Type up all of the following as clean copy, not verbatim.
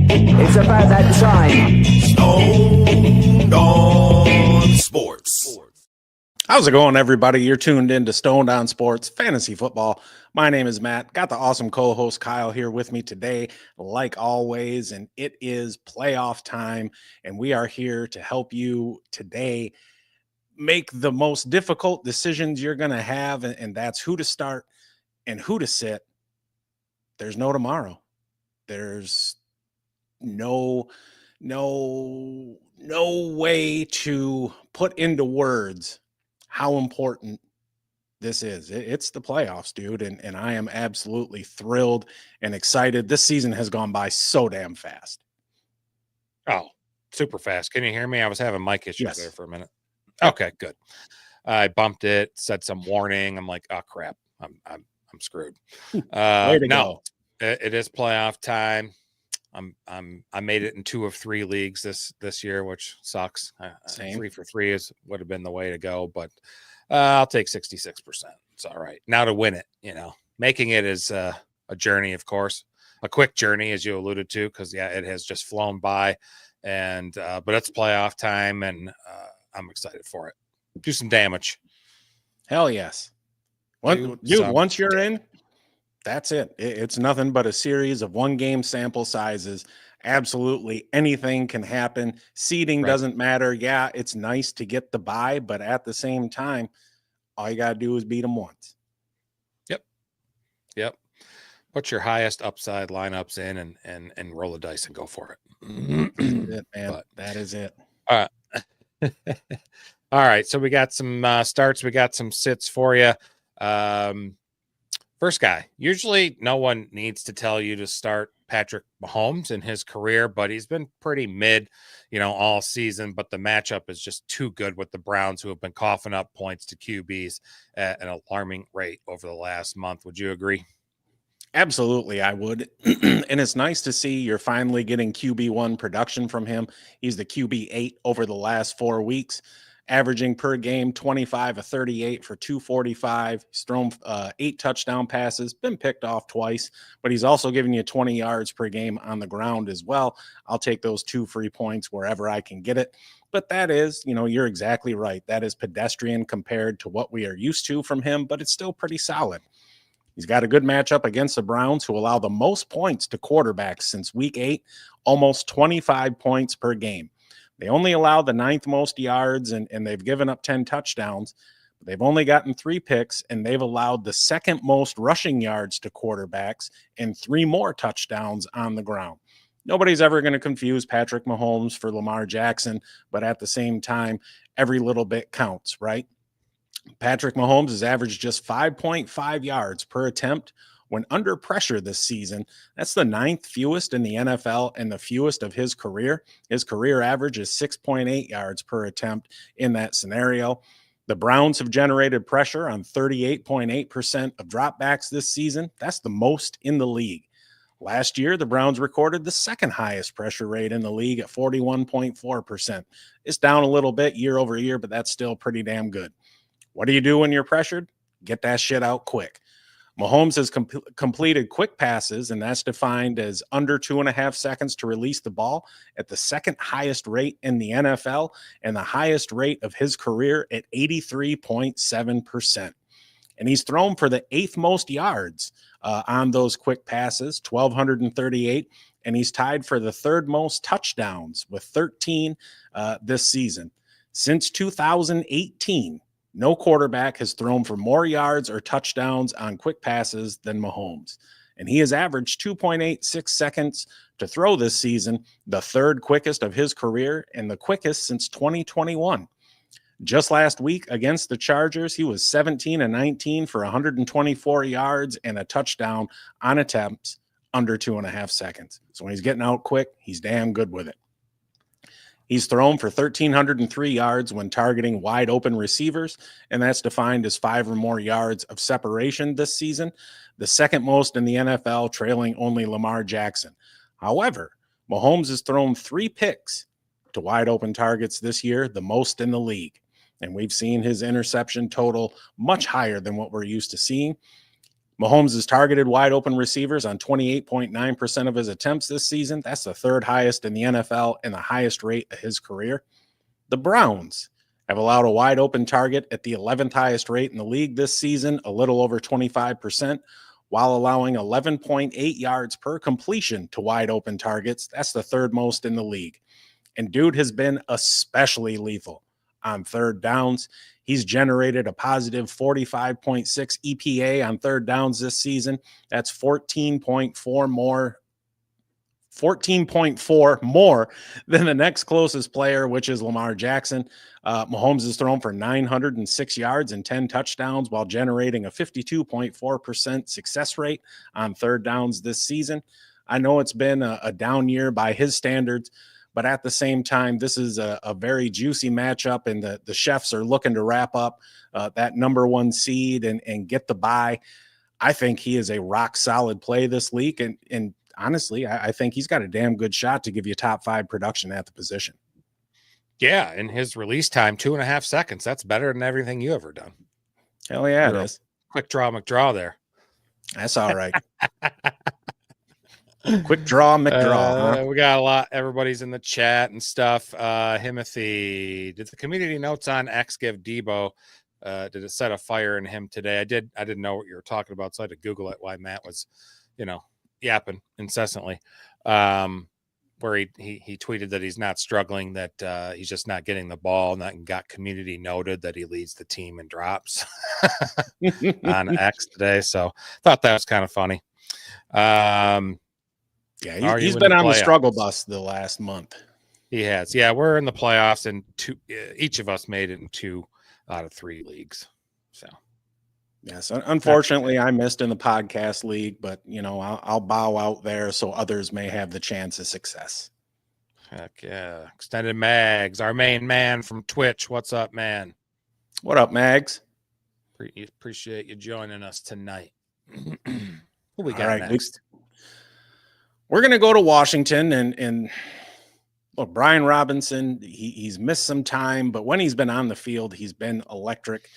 It's about that time. Stoned on Sports. How's it going, everybody? You're tuned in to Stoned on Sports Fantasy Football. My name is Matt. Got the awesome co-host Kyle here with me today, like always, and it is playoff time, and we are here to help you today make the most difficult decisions you're going to have, and that's who to start and who to sit. There's no tomorrow. There's no way to put into words how important this is. It's the playoffs, dude, and I am absolutely thrilled and excited. This season has gone by so damn fast. Oh, super fast. Can you hear me? I was having mic issues there for a minute. Okay, good. I bumped it, said some warning. I'm like, oh crap, I'm screwed. Way to go. It is playoff time. I made it in 2 of 3 leagues this year, which sucks. 3 for 3 would have been the way to go, but I'll take 66%. It's all right. Now to win it, making it is a journey, of course, a quick journey, as you alluded to, because it has just flown by, and but it's playoff time, and I'm excited for it. Do some damage. Hell yes. Once you're in, that's it. It's nothing but a series of 1-game sample sizes. Absolutely anything can happen. Seeding doesn't matter. Yeah, it's nice to get the bye, but at the same time, all you got to do is beat them once. Yep. Put your highest upside lineups in and roll the dice and go for it. That's it, man. That is it. All right. So we got some starts. We got some sits for you. First guy, usually no one needs to tell you to start Patrick Mahomes in his career, but he's been pretty mid, all season. But the matchup is just too good with the Browns, who have been coughing up points to QBs at an alarming rate over the last month. Would you agree? Absolutely, I would. And it's nice to see you're finally getting QB1 production from him. He's the QB8 over the last 4 weeks, averaging per game 25 of 38 for 245. He's thrown 8 touchdown passes, been picked off twice, but he's also giving you 20 yards per game on the ground as well. I'll take those 2 free points wherever I can get it. But that is, you're exactly right. That is pedestrian compared to what we are used to from him, but it's still pretty solid. He's got a good matchup against the Browns, who allow the most points to quarterbacks since week 8, almost 25 points per game. They only allow the 9th most yards, and they've given up 10 touchdowns. But they've only gotten 3 picks, and they've allowed the 2nd most rushing yards to quarterbacks and 3 more touchdowns on the ground. Nobody's ever going to confuse Patrick Mahomes for Lamar Jackson, but at the same time, every little bit counts, right? Patrick Mahomes has averaged just 5.5 yards per attempt when under pressure this season. That's the 9th fewest in the NFL and the fewest of his career. His career average is 6.8 yards per attempt in that scenario. The Browns have generated pressure on 38.8% of dropbacks this season. That's the most in the league. Last year, the Browns recorded the 2nd highest pressure rate in the league at 41.4%. It's down a little bit year over year, but that's still pretty damn good. What do you do when you're pressured? Get that shit out quick. Mahomes has completed quick passes, and that's defined as under 2.5 seconds to release the ball at the 2nd highest rate in the NFL and the highest rate of his career at 83.7%. And he's thrown for the 8th most yards on those quick passes, 1,238, and he's tied for the 3rd most touchdowns with 13 this season. Since 2018, no quarterback has thrown for more yards or touchdowns on quick passes than Mahomes. And he has averaged 2.86 seconds to throw this season, the 3rd quickest of his career and the quickest since 2021. Just last week against the Chargers, he was 17 and 19 for 124 yards and a touchdown on attempts under 2.5 seconds. So when he's getting out quick, he's damn good with it. He's thrown for 1,303 yards when targeting wide open receivers, and that's defined as 5 or more yards of separation this season, the 2nd most in the NFL, trailing only Lamar Jackson. However, Mahomes has thrown 3 picks to wide open targets this year, the most in the league. And we've seen his interception total much higher than what we're used to seeing. Mahomes has targeted wide open receivers on 28.9% of his attempts this season. That's the third highest in the NFL and the highest rate of his career. The Browns have allowed a wide open target at the 11th highest rate in the league this season, a little over 25%, while allowing 11.8 yards per completion to wide open targets. That's the third most in the league. And dude has been especially lethal on third downs. He's generated a positive 45.6 EPA on third downs this season. That's 14.4 more than the next closest player, which is Lamar Jackson. Mahomes has thrown for 906 yards and 10 touchdowns while generating a 52.4% success rate on third downs this season. I know it's been a down year by his standards, but at the same time, this is a very juicy matchup, and the Chefs are looking to wrap up that number one seed and get the bye. I think he is a rock solid play this week, and honestly, I think he's got a damn good shot to give you top 5 production at the position. Yeah, and his release time, 2.5 seconds. That's better than everything you ever done. Hell yeah, it is. Quick draw McDraw there. That's all right. Quick draw McDraw. Huh? We got a lot. Everybody's in the chat and stuff. Himothy, did the community notes on X give Debo? Did it set a fire in him today? I didn't know what you were talking about, so I had to Google it. Why Matt was, yapping incessantly. Where he tweeted that he's not struggling, that he's just not getting the ball, and that got community noted that he leads the team in drops on X today. So thought that was kind of funny. Yeah, he's been on the struggle bus the last month. He has. Yeah, we're in the playoffs, and each of us made it in 2 out of 3 leagues. So, yes, unfortunately, I missed in the podcast league, but I'll bow out there so others may have the chance of success. Heck yeah, Extended Mags, our main man from Twitch. What's up, man? What up, Mags? Appreciate you joining us tonight. What we got All right, next? We're going to go to Washington and look, Brian Robinson, he's missed some time, but when he's been on the field, he's been electric.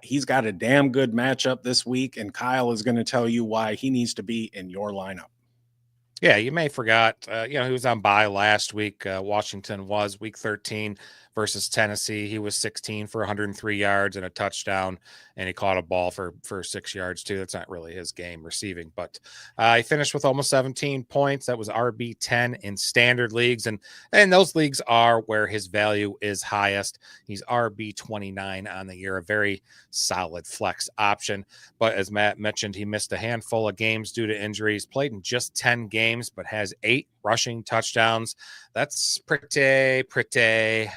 He's got a damn good matchup this week, and Kyle is going to tell you why he needs to be in your lineup. Yeah, you may forgot, he was on bye last week. Washington was week 13 versus Tennessee. He was 16 for 103 yards and a touchdown, and he caught a ball for 6 yards too. That's not really his game receiving, but he finished with almost 17 points. That was RB10 in standard leagues, and those leagues are where his value is highest. He's RB29 on the year, a very solid flex option. But as Matt mentioned, he missed a handful of games due to injuries, played in just 10 games, but has 8 rushing touchdowns. That's pretty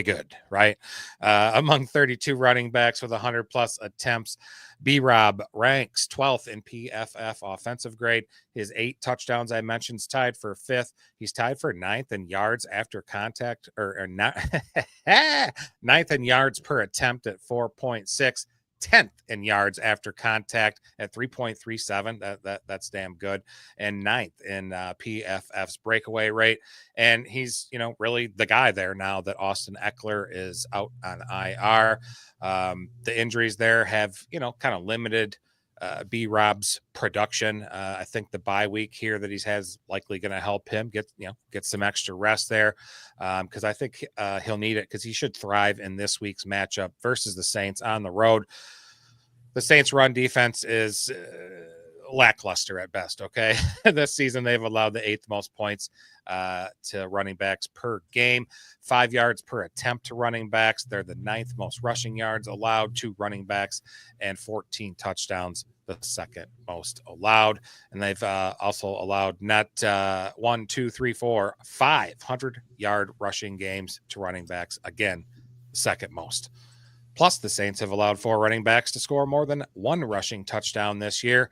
good, right? Among 32 running backs with 100 plus attempts, B-Rob ranks 12th in PFF offensive grade. His 8 touchdowns I mentioned is tied for 5th. He's tied for 9th in yards after contact, or not 9th in yards per attempt at 4.6. 10th in yards after contact at 3.37. That's damn good. And 9th in PFF's breakaway rate. And he's, really the guy there now that Austin Eckler is out on IR. The injuries there have, kind of limited B-Rob's production. I think the bye week here that he's has likely going to help him get some extra rest there, because I think he'll need it, because he should thrive in this week's matchup versus the Saints on the road. The Saints' run defense is lackluster at best, okay? This season, they've allowed the 8th most points to running backs per game, 5 yards per attempt to running backs. They're the 9th most rushing yards allowed to running backs, and 14 touchdowns, the 2nd most allowed. And they've also allowed not 500-yard rushing games to running backs, again, 2nd most. Plus, the Saints have allowed 4 running backs to score more than 1 rushing touchdown this year.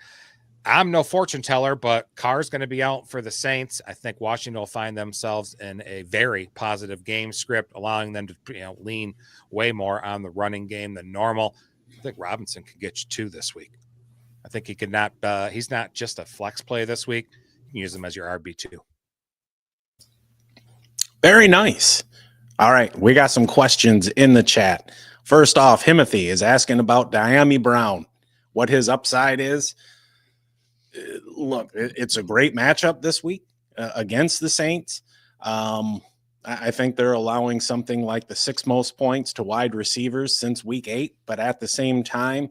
I'm no fortune teller, but Carr's going to be out for the Saints. I think Washington will find themselves in a very positive game script, allowing them to lean way more on the running game than normal. I think Robinson can get you 2 this week. I think he could not. He's not just a flex play this week. You can use him as your RB2. Very nice. All right, we got some questions in the chat. First off, Himothy is asking about Diami Brown. what his upside is. Look, it's a great matchup this week against the Saints. I think they're allowing something like the 6th most points to wide receivers since week 8, but at the same time,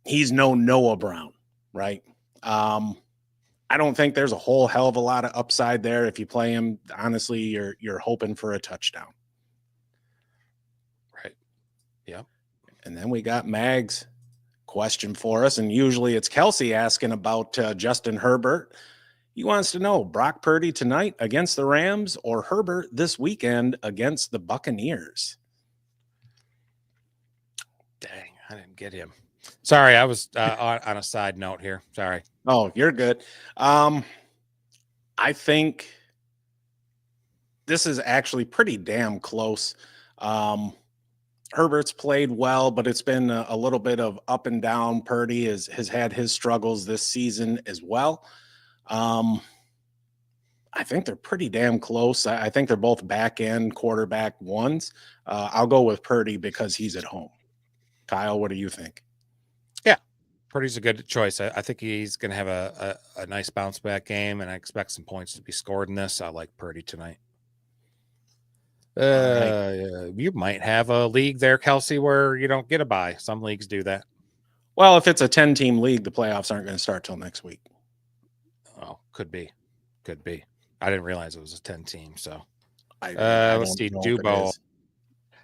he's no Noah Brown, right? I don't think there's a whole hell of a lot of upside there. If you play him, honestly, you're hoping for a touchdown. Right. Yeah. And then we got Mag's question for us, and usually it's Kelsey asking about Justin Herbert. He wants to know Brock Purdy tonight against the Rams or Herbert this weekend against the Buccaneers. Dang, I didn't get him. Sorry, I was on a side note here. Sorry. Oh, you're good. I think this is actually pretty damn close. Herbert's played well, but it's been a little bit of up and down. Purdy has had his struggles this season as well. I think they're pretty damn close. I think they're both back end quarterback ones. I'll go with Purdy because he's at home. Kyle, what do you think? Yeah, Purdy's a good choice. I think he's going to have a nice bounce back game, and I expect some points to be scored in this. I like Purdy tonight. Right. You might have a league there, Kelsey, where you don't get a bye. Some leagues do that. Well, if it's a 10-team league, the playoffs aren't going to start till next week. Oh, could be. I didn't realize it was a 10-team. So let's see, Dubo.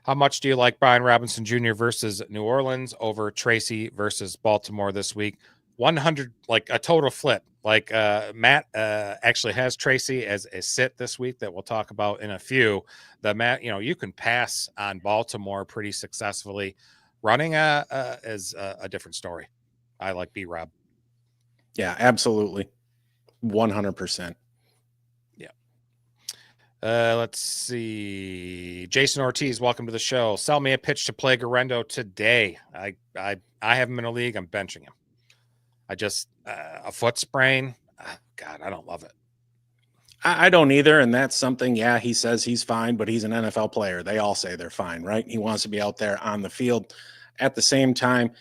How much do you like Brian Robinson Jr. versus New Orleans over Tracy versus Baltimore this week? 100, like a total flip. Like Matt actually has Tracy as a sit this week that we'll talk about in a few. The Matt, you can pass on Baltimore pretty successfully. Running is a different story. I like B-Rob. Yeah, absolutely. 100%. Let's see. Jason Ortiz, welcome to the show. Sell me a pitch to play Garendo today. I have him in a league. I'm benching him. I just a foot sprain. God, I don't love it. I don't either, and that's something. Yeah, he says he's fine, but he's an NFL player. They all say they're fine, right? He wants to be out there on the field. At the same time,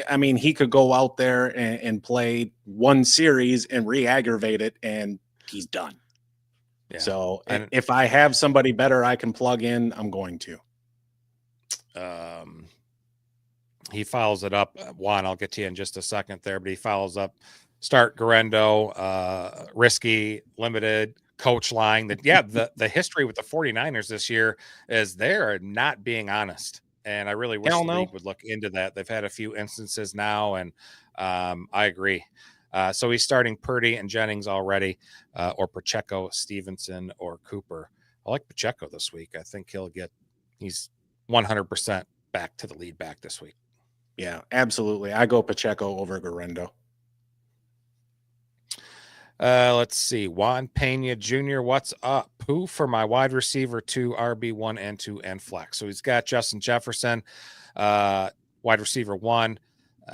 I mean, he could go out there and play one series and re-aggravate it, and he's done. Yeah. So if I have somebody better I can plug in, I'm going to. He follows it up. Juan, I'll get to you in just a second there, but he follows up. Start Garendo, risky, limited, coach line. The history with the 49ers this year is they're not being honest. And I really wish the league would look into that. They've had a few instances now, and I agree. So he's starting Purdy and Jennings already, or Pacheco, Stevenson, or Cooper. I like Pacheco this week. I think he's 100% back to the lead back this week. Yeah, absolutely. I go Pacheco over Garendo. Let's see. Juan Pena Jr., what's up? Who for my wide receiver 2, RB1 and 2 and flex? So he's got Justin Jefferson, wide receiver 1.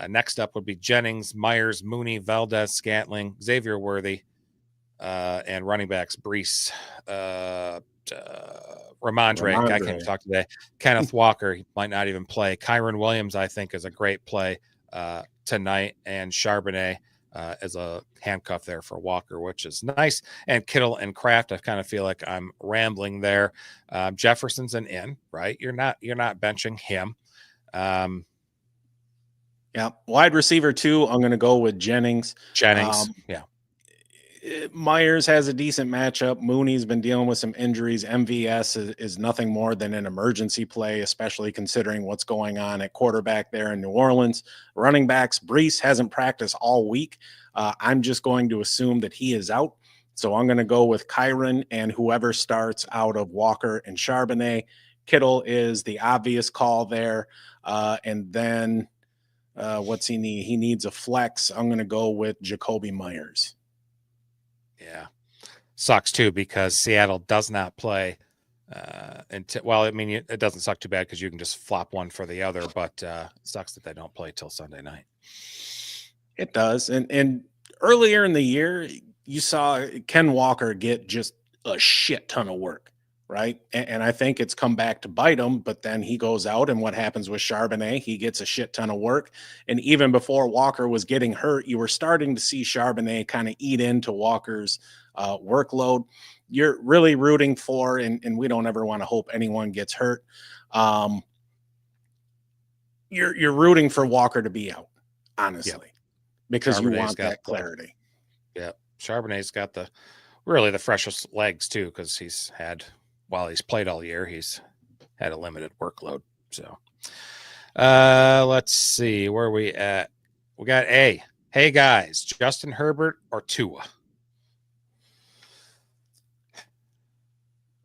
Next up would be Jennings, Myers, Mooney, Valdez, Scantling, Xavier Worthy, and running backs Brees, Ramondre. I can't even talk today. Kenneth Walker, he might not even play. Kyron Williams, I think, is a great play tonight, and Charbonnet as a handcuff there for Walker, which is nice. And Kittle and Kraft, I kind of feel like I'm rambling there. Jefferson's an in, right? You're not benching him. Yeah, wide receiver 2, I'm going to go with Jennings. Yeah. Myers has a decent matchup. Mooney's been dealing with some injuries. MVS is nothing more than an emergency play, especially considering what's going on at quarterback there in New Orleans. Running backs, Brees hasn't practiced all week. I'm just going to assume that he is out. So I'm going to go with Kyron and whoever starts out of Walker and Charbonnet. Kittle is the obvious call there. And then what's he need? He needs a flex. I'm going to go with Jacoby Myers. Yeah. Sucks too because Seattle does not play well, I mean, it doesn't suck too bad because you can just flop one for the other, but it sucks that they don't play till Sunday night. It does. And earlier in the year, you saw Ken Walker get just a shit ton of work. right? And I think it's come back to bite him, but then he goes out, and what happens with Charbonnet? He gets a shit ton of work. And even before Walker was getting hurt, you were starting to see Charbonnet kind of eat into Walker's workload. You're really rooting for, and we don't ever want to hope anyone gets hurt. You're rooting for Walker to be out, honestly, because you want that clarity. Yeah, Charbonnet's got really the freshest legs too, because he's played all year, he's had a limited workload. So let's see where are we at. We got A. Hey guys, Justin Herbert or Tua?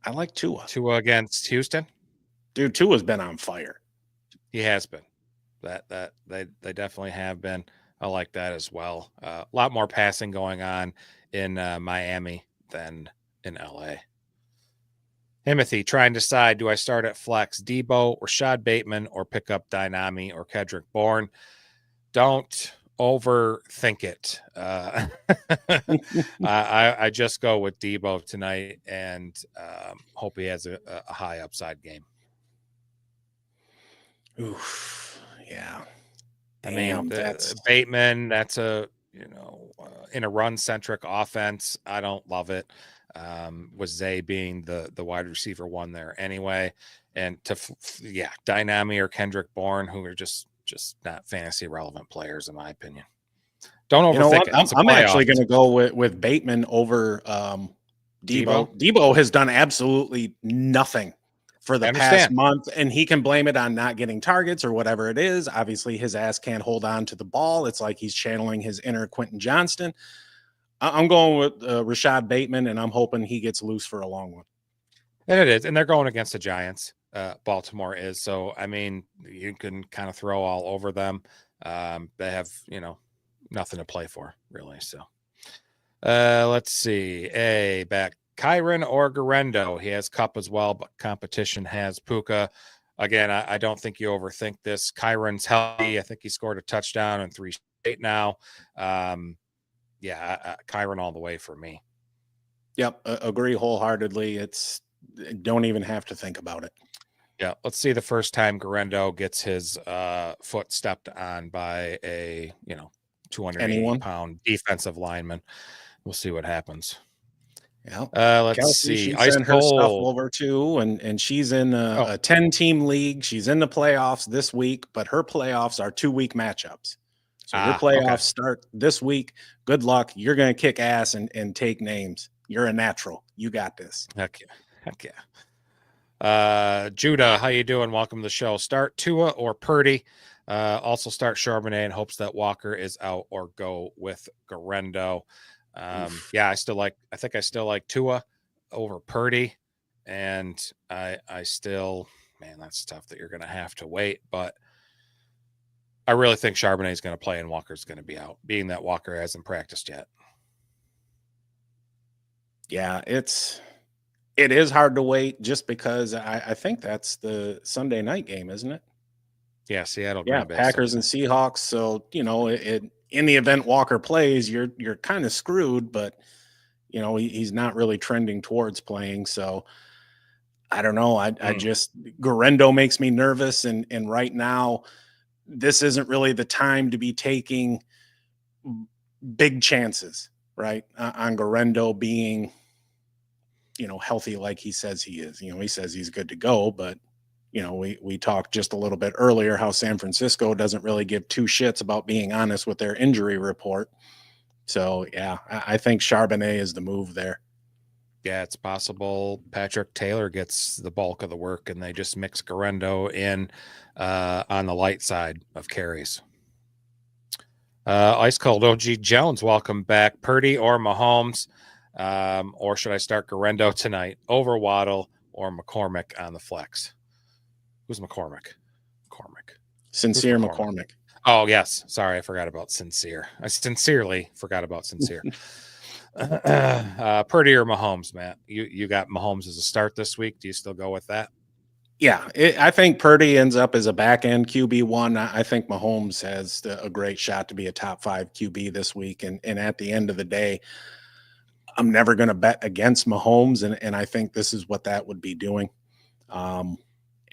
I like Tua. Tua against Houston? Dude, Tua's been on fire. He has been. That they definitely have been. I like that as well. A lot more passing going on in Miami than in LA. Timothy trying to decide, do I start at flex Debo, Rashad Bateman, or pick up Dynami or Kedrick Bourne? Don't overthink it. I just go with Debo tonight and hope he has a high upside game. Oof, yeah. Damn, Bateman, that's in a run-centric offense, I don't love it. With Zay being the wide receiver one there anyway. And Dynami or Kendrick Bourne, who are just not fantasy relevant players, in my opinion. Don't overthink it. I'm actually going to go with Bateman over Debo. Debo has done absolutely nothing for the past month, and he can blame it on not getting targets or whatever it is. Obviously, his ass can't hold on to the ball. It's like he's channeling his inner Quentin Johnston. I'm going with Rashad Bateman, and I'm hoping he gets loose for a long one. And it is, and they're going against the Giants. Baltimore is, so I mean, you can kind of throw all over them. They have nothing to play for really. So let's see. Back Kyron or Garendo. He has Cup as well, but competition has Puka. Again, I don't think you overthink this. Kyron's healthy. I think he scored a touchdown in 3 straight now. Kyron all the way for me. Yep, agree wholeheartedly. Don't even have to think about it. Yeah, let's see the first time Garendo gets his foot stepped on by a 280-pound defensive lineman. We'll see what happens. Yeah, let's Kelsey, see. She Ice sent her stuff over too, and she's in a 10-team league. She's in the playoffs this week, but her playoffs are 2-week matchups. So your playoffs start this week. Good luck. You're going to kick ass and take names. You're a natural. You got this. Heck yeah. Judah, how you doing? Welcome to the show. Start Tua or Purdy. Also start Charbonnet in hopes that Walker is out, or go with Garendo. I think I still like Tua over Purdy. And I still, man, that's tough that you're going to have to wait, but I really think Charbonnet is going to play and Walker's going to be out, being that Walker hasn't practiced yet. Yeah, it is hard to wait, just because I think that's the Sunday night game, isn't it? Yeah, Seattle. Yeah, Packers and Seahawks. So, in the event Walker plays, you're kind of screwed, but he's not really trending towards playing. So I don't know. I just, Garendo makes me nervous. And right now, this isn't really the time to be taking big chances, right? On Garendo being, healthy like he says he is. He says he's good to go, but we talked just a little bit earlier how San Francisco doesn't really give two shits about being honest with their injury report. So yeah, I think Charbonnet is the move there. Yeah, it's possible Patrick Taylor gets the bulk of the work and they just mix Garendo in on the light side of carries. Ice Cold OG Jones, welcome back. Purdy or Mahomes, or should I start Garendo tonight over Waddle or McCormick on the flex? Who's McCormick? Sincere McCormick. Oh, yes. Sorry, I forgot about Sincere. I sincerely forgot about Sincere. Purdy or Mahomes, Matt? You got Mahomes as a start this week. Do you still go with that? Yeah, I think Purdy ends up as a back-end QB1. I think Mahomes has a great shot to be a top 5 QB this week. And at the end of the day, I'm never going to bet against Mahomes, and I think this is what that would be doing. And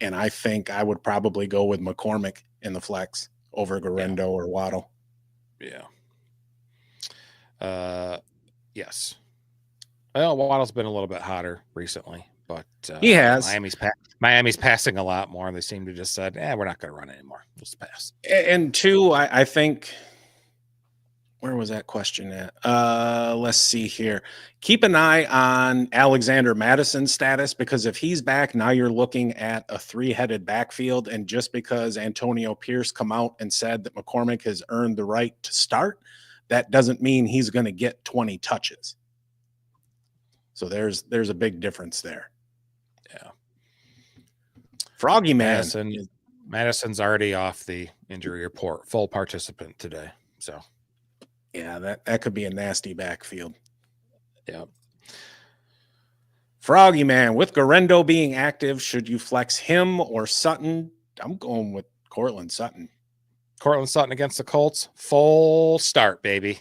I think I would probably go with McCormick in the flex over Garendo or Waddle. Yeah. Yes. Well, Waddle's been a little bit hotter recently, but he has. Miami's passing a lot more. They seem to just said, we're not going to run anymore. Just pass. And two, I think, where was that question at? Let's see here. Keep an eye on Alexander Madison's status, because if he's back, now you're looking at a three-headed backfield. And just because Antonio Pierce come out and said that McCormick has earned the right to start, that doesn't mean he's going to get 20 touches. So there's a big difference there. Yeah. Froggy Man. Madison's already off the injury report, full participant today. So yeah, that could be a nasty backfield. Yeah. Froggy Man, with Garendo being active, should you flex him or Sutton? I'm going with Cortland Sutton. Cortland Sutton against the Colts, full start, baby.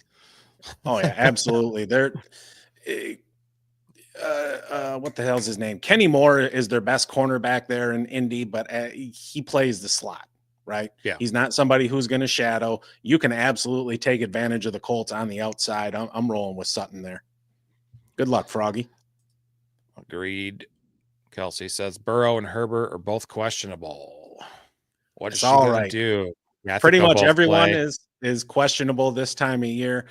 Oh yeah, absolutely. They're what the hell's his name? Kenny Moore is their best cornerback there in Indy, but he plays the slot, right? Yeah. He's not somebody who's going to shadow. You can absolutely take advantage of the Colts on the outside. I'm rolling with Sutton there. Good luck, Froggy. Agreed. Kelsey says Burrow and Herbert are both questionable. What is she all going right. to do? Pretty much everyone is questionable this time of year.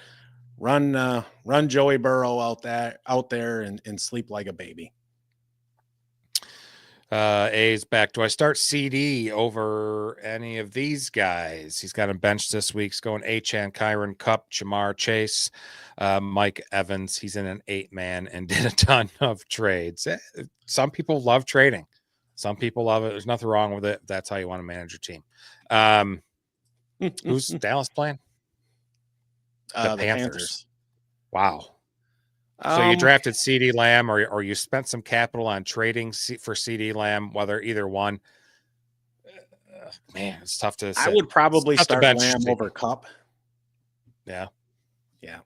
Run Joey Burrow out there and sleep like a baby. A's back. Do I start CD over any of these guys? He's got him benched this week. He's going Achane, Kyron, Kupp, Jamar Chase, Mike Evans. He's in an 8-man and did a ton of trades. Some people love trading. Some people love it. There's nothing wrong with it. That's how you want to manage your team. Who's Dallas playing? The Panthers. Wow. So you drafted CD Lamb or you spent some capital on trading for CD Lamb, whether either one. Man, it's tough to say. I would probably start Lamb over Kupp. Yeah. Yeah.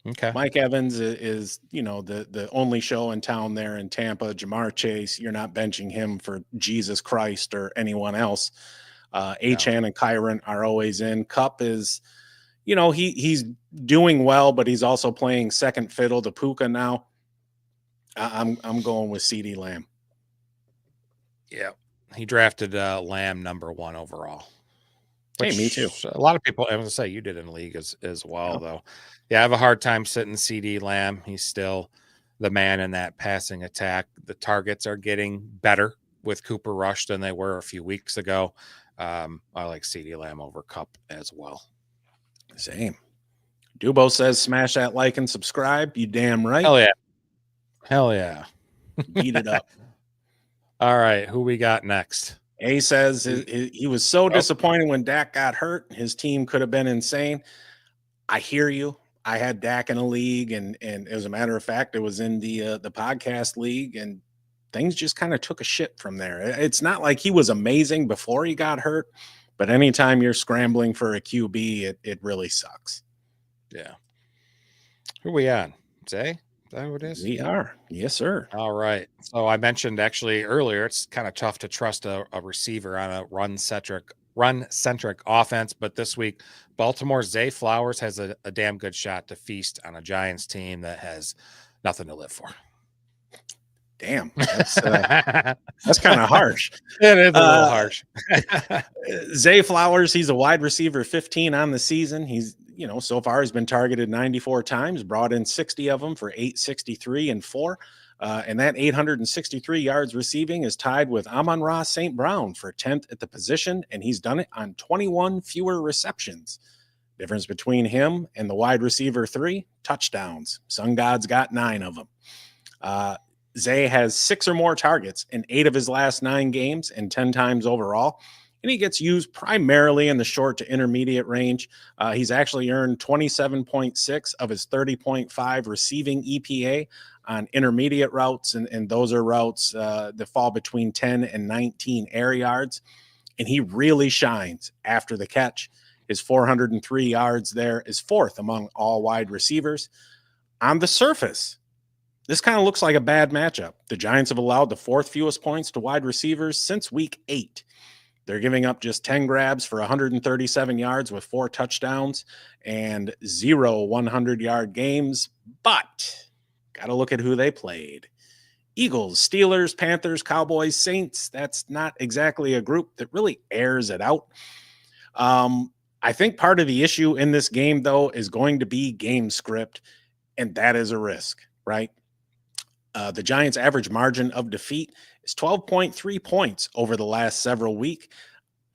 Okay. Mike Evans is the only show in town there in Tampa. Jamar Chase, you're not benching him for Jesus Christ or anyone else. Achane and Kyron are always in. Kupp is, he's doing well, but he's also playing second fiddle to Puka now. I'm going with CD Lamb. Yeah, he drafted Lamb number 1 overall. Hey, me too. A lot of people, I was gonna say you did in the league as well, though. Yeah, I have a hard time sitting CD Lamb. He's still the man in that passing attack. The targets are getting better with Cooper Rush than they were a few weeks ago. I like CD Lamb over Kupp as well. Same. Dubo says, smash that like and subscribe. You damn right. Hell yeah. Hell yeah. Beat it up. All right. Who we got next? A says he was so disappointed when Dak got hurt. His team could have been insane. I hear you. I had Dak in a league, and as a matter of fact, it was in the podcast league, and things just kind of took a shit from there. It's not like he was amazing before he got hurt, but anytime you're scrambling for a QB, it really sucks. Yeah. Who are we on? Zay? Is that who it is? We are. Yes, sir. All right. So I mentioned actually earlier, it's kind of tough to trust a receiver on a run-centric offense, but this week, Baltimore's Zay Flowers has a damn good shot to feast on a Giants team that has nothing to live for. Damn, that's kind of harsh. It is a little harsh. Zay Flowers, he's a wide receiver 15 on the season. He's, so far he's been targeted 94 times, brought in 60 of them for 863 and 4. And that 863 yards receiving is tied with Amon-Ra St. Brown for 10th at the position, and he's done it on 21 fewer receptions. Difference between him and the wide receiver 3, touchdowns. Sun God's got 9 of them. Zay has 6 or more targets in 8 of his last 9 games and 10 times overall. And he gets used primarily in the short to intermediate range. He's actually earned 27.6 of his 30.5 receiving EPA on intermediate routes. And those are routes that fall between 10 and 19 air yards. And he really shines after the catch. His 403 yards there is 4th among all wide receivers. on the surface, this kind of looks like a bad matchup. The Giants have allowed the 4th fewest points to wide receivers since week 8. They're giving up just 10 grabs for 137 yards with 4 touchdowns and 0 100-yard games. But got to look at who they played. Eagles, Steelers, Panthers, Cowboys, Saints. That's not exactly a group that really airs it out. I think part of the issue in this game, though, is going to be game script, and that is a risk, right? The Giants' average margin of defeat is 12.3 points over the last several weeks.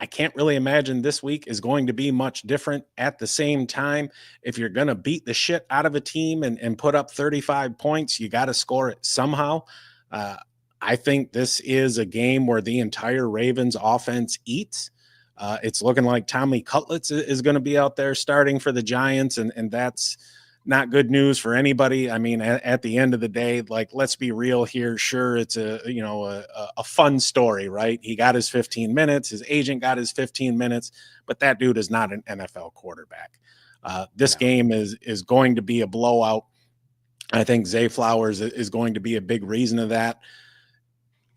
I can't really imagine this week is going to be much different. At the same time, if you're going to beat the shit out of a team and put up 35 points, you got to score it somehow. I think this is a game where the entire Ravens offense eats. It's looking like Tommy Cutlets is going to be out there starting for the Giants, and that's not good news for anybody. I mean, at the end of the day, like, let's be real here. Sure, it's a fun story, right? He got his 15 minutes. His agent got his 15 minutes, but that dude is not an NFL quarterback. This game is going to be a blowout. I think Zay Flowers is going to be a big reason of that.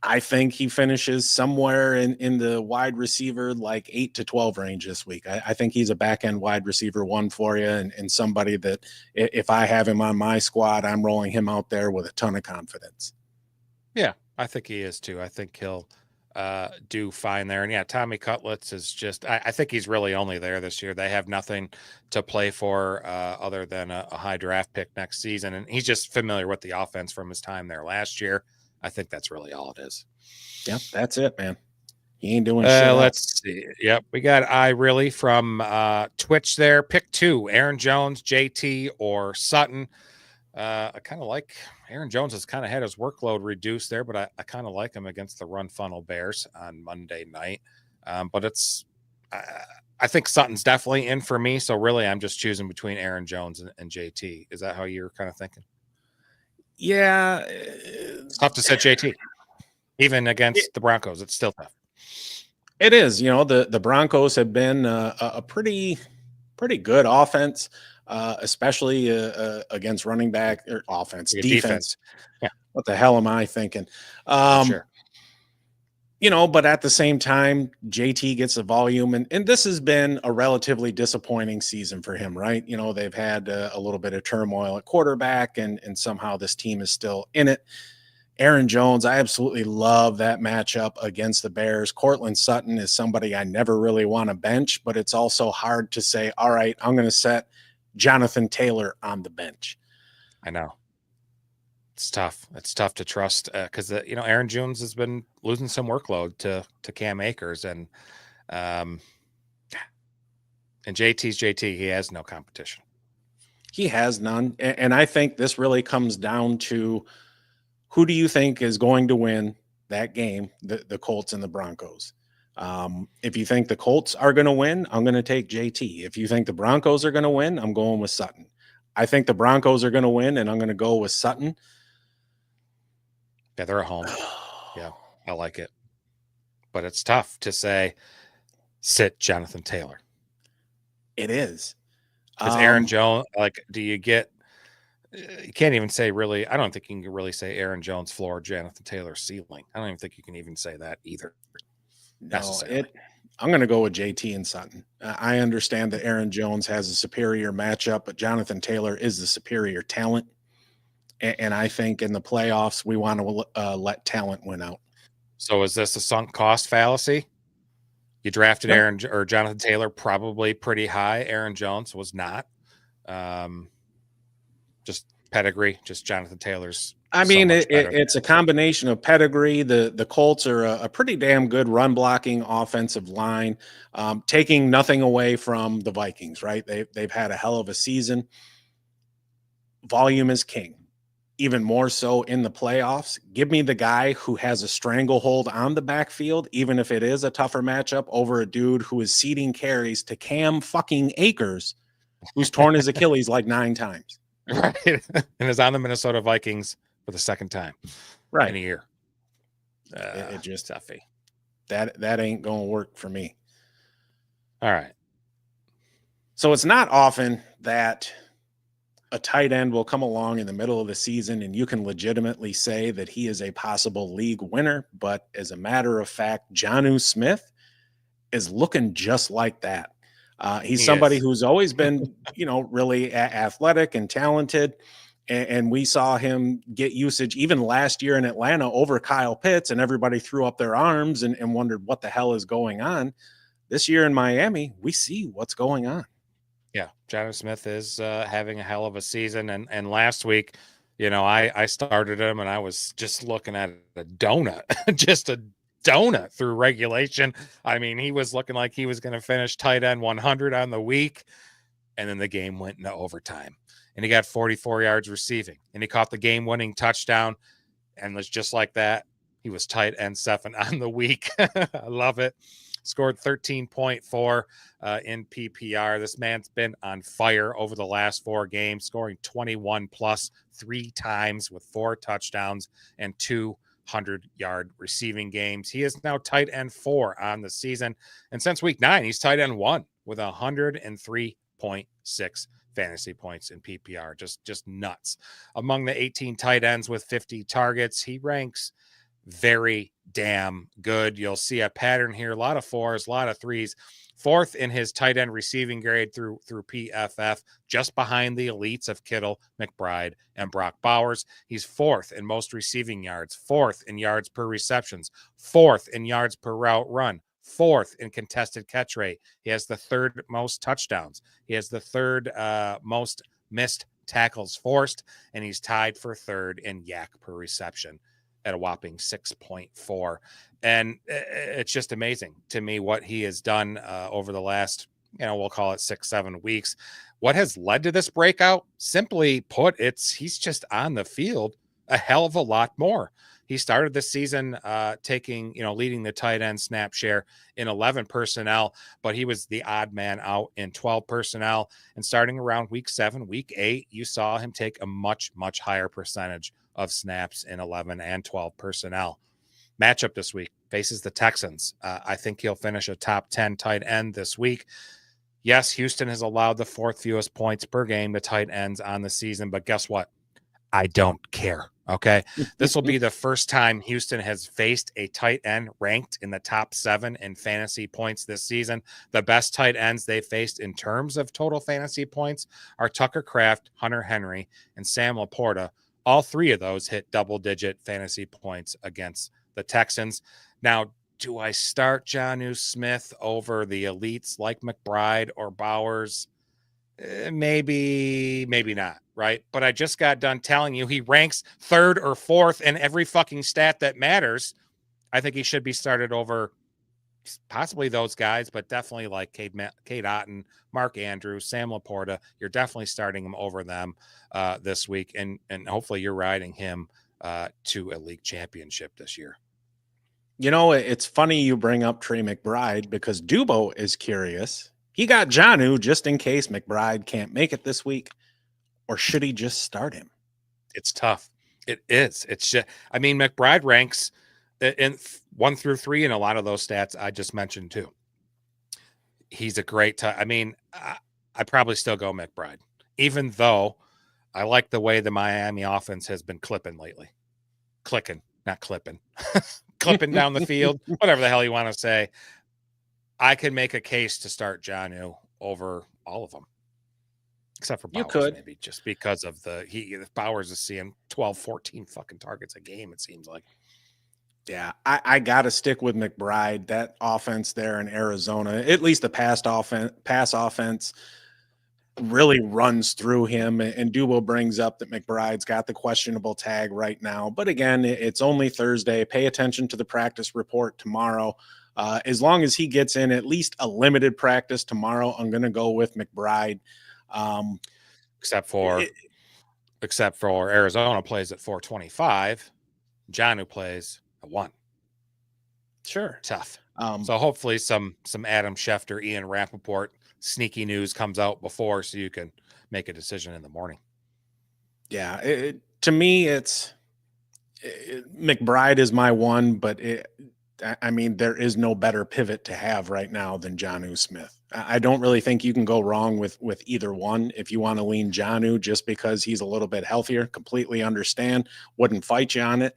I think he finishes somewhere in the wide receiver like 8 to 12 range this week. I think he's a back end wide receiver 1 for you, and somebody that if I have him on my squad, I'm rolling him out there with a ton of confidence. Yeah, I think he is too. I think he'll do fine there. And yeah, Tommy Cutlets is just, I think he's really only there this year. They have nothing to play for other than a high draft pick next season. And he's just familiar with the offense from his time there last year. I think that's really all it is. Yep, that's it, man. He ain't doing shit. Let's see. Yep, we got really from Twitch there. Pick 2, Aaron Jones, JT, or Sutton. I kind of like Aaron Jones has kind of had his workload reduced there, but I kind of like him against the run funnel Bears on Monday night. But it's I think Sutton's definitely in for me. So really, I'm just choosing between Aaron Jones and JT. Is that how you're kind of thinking? Yeah, it's tough to set JT, even against the Broncos. It's still tough. It is. The Broncos have been a pretty good offense, especially against running back or defense. Yeah. What the hell am I thinking? Sure. But at the same time, JT gets the volume, and this has been a relatively disappointing season for him, right? They've had a little bit of turmoil at quarterback, and somehow this team is still in it. Aaron Jones, I absolutely love that matchup against the Bears. Cortland Sutton is somebody I never really want to bench, but it's also hard to say, all right, I'm going to set Jonathan Taylor on the bench. I know. It's tough. It's tough to trust because Aaron Jones has been losing some workload to Cam Akers, and JT's JT. He has no competition. He has none, and I think this really comes down to who do you think is going to win that game, the Colts and the Broncos. If you think the Colts are going to win, I'm going to take JT. If you think the Broncos are going to win, I'm going with Sutton. I think the Broncos are going to win, and I'm going to go with Sutton. Yeah, they're at home. Yeah, I like it. But it's tough to say sit Jonathan Taylor. It is. Because Aaron Jones, do you get – you can't even say really – I don't think you can really say Aaron Jones floor, Jonathan Taylor ceiling. I don't even think you can even say that either. No, I'm going to go with JT and Sutton. I understand that Aaron Jones has a superior matchup, but Jonathan Taylor is the superior talent. And I think in the playoffs, we want to let talent win out. So is this a sunk cost fallacy? You drafted Aaron or Jonathan Taylor probably pretty high. Aaron Jones was not. Just pedigree, just Jonathan Taylor's. I mean, it's a combination of pedigree. The Colts are a pretty damn good run blocking offensive line, taking nothing away from the Vikings, right? They've had a hell of a season. Volume is king. Even more so in the playoffs. Give me the guy who has a stranglehold on the backfield, even if it is a tougher matchup, over a dude who is ceding carries to Cam fucking Akers, who's torn his Achilles like 9 times. Right. And is on the Minnesota Vikings for the second time in a year. It just toughy. That ain't going to work for me. All right. So it's not often that a tight end will come along in the middle of the season and you can legitimately say that he is a possible league winner. But as a matter of fact, Jonnu Smith is looking just like that. He's somebody who's always been, really athletic and talented. And we saw him get usage even last year in Atlanta over Kyle Pitts, and everybody threw up their arms and wondered what the hell is going on. This year in Miami, we see what's going on. Yeah, Jonnu Smith is having a hell of a season. And last week, I started him and I was just looking at a donut, just a donut through regulation. I mean, he was looking like he was going to finish tight end 100 on the week. And then the game went into overtime. And he got 44 yards receiving. And he caught the game-winning touchdown. And was just like that. He was tight end 7 on the week. I love it. Scored 13.4 in PPR. This man's been on fire over the last 4 games, scoring 21 plus 3 times with 4 touchdowns and 200-yard receiving games. He is now tight end 4 on the season. And since week 9, he's tight end 1 with 103.6 fantasy points in PPR. Just nuts. Among the 18 tight ends with 50 targets, he ranks very damn good. You'll see a pattern here. A lot of 4s, a lot of 3s. 4th in his tight end receiving grade through PFF, just behind the elites of Kittle, McBride, and Brock Bowers. He's 4th in most receiving yards, 4th in yards per receptions, 4th in yards per route run, 4th in contested catch rate. He has the 3rd most touchdowns. He has the 3rd most missed tackles forced, and he's tied for 3rd in yak per reception at a whopping 6.4. And it's just amazing to me what he has done over the last, we'll call it 6-7 weeks. What has led to this breakout? Simply put, he's just on the field a hell of a lot more. He started this season leading the tight end snap share in 11 personnel, but he was the odd man out in 12 personnel. And starting around week 7, week 8, you saw him take a much, much higher percentage of snaps in 11 and 12 personnel. Matchup this week faces the Texans. I think he'll finish a top 10 tight end this week. Yes, Houston has allowed the 4th fewest points per game to tight ends on the season, but guess what? I don't care. Okay. This will be the first time Houston has faced a tight end ranked in the top 7 in fantasy points this season. The best tight ends they faced in terms of total fantasy points are Tucker Kraft, Hunter Henry, and Sam LaPorta. All 3 of those hit double-digit fantasy points against the Texans. Now, do I start Jonnu Smith over the elites like McBride or Bowers? Maybe not, right? But I just got done telling you he ranks 3rd or 4th in every fucking stat that matters. I think he should be started over possibly those guys, but definitely like Cade Otton, Mark Andrews, Sam LaPorta. You're definitely starting him over them this week, and hopefully you're riding him to a league championship this year. It's funny you bring up Trey McBride because Dubo is curious. He got Jonnu just in case McBride can't make it this week, or should he just start him? It's tough. It is. It's just, McBride ranks in 1 through 3 in a lot of those stats I just mentioned too. He's a great I probably still go McBride, even though I like the way the Miami offense has been clipping lately. Clicking, not clipping. Clipping down the field, whatever the hell you want to say. I can make a case to start Jonnu over all of them. Except for Bowers, maybe just because of Bowers is seeing 12, 14 fucking targets a game, it seems like. Yeah, I got to stick with McBride. That offense there in Arizona, at least the pass offense, really runs through him. And Dubo brings up that McBride's got the questionable tag right now. But again, it's only Thursday. Pay attention to the practice report tomorrow. As long as he gets in at least a limited practice tomorrow, I'm going to go with McBride. Except for Arizona plays at 425. Jonnu plays at 1. Sure. Tough. So hopefully some Adam Schefter, Ian Rappaport sneaky news comes out before so you can make a decision in the morning. Yeah. To me, McBride is my 1, but there is no better pivot to have right now than Jonnu Smith. I don't really think you can go wrong with either one. If you want to lean Jonnu just because he's a little bit healthier, completely understand. Wouldn't fight you on it.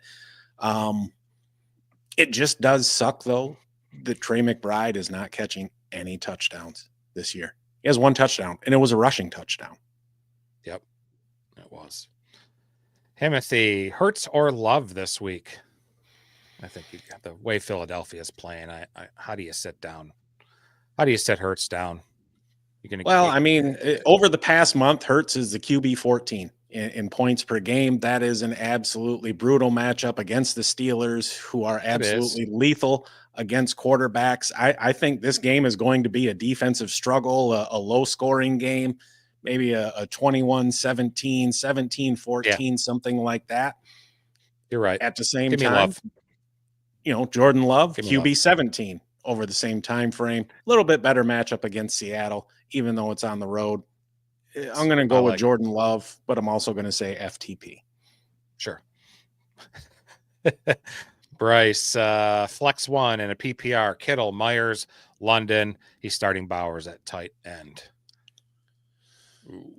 It just does suck, though, that Trey McBride is not catching any touchdowns this year. He has one touchdown, and it was a rushing touchdown. Yep, it was. Timothy, Hurts or Love this week? I think you got the way Philadelphia's playing. How do you sit down? How do you set Hurts down? Over the past month, Hurts is the QB 14 in points per game. That is an absolutely brutal matchup against the Steelers, who are absolutely lethal against quarterbacks. I think this game is going to be a defensive struggle, a low-scoring game, maybe a 21-17, 17-14, something like that. You're right. At the same time, Jordan Love, QB 17 over the same time frame. A little bit better matchup against Seattle, even though it's on the road. I'm going to go with Jordan Love, but I'm also going to say FTP. Sure. Bryce, flex one in a PPR. Kittle, Myers, London. He's starting Bowers at tight end. Ooh,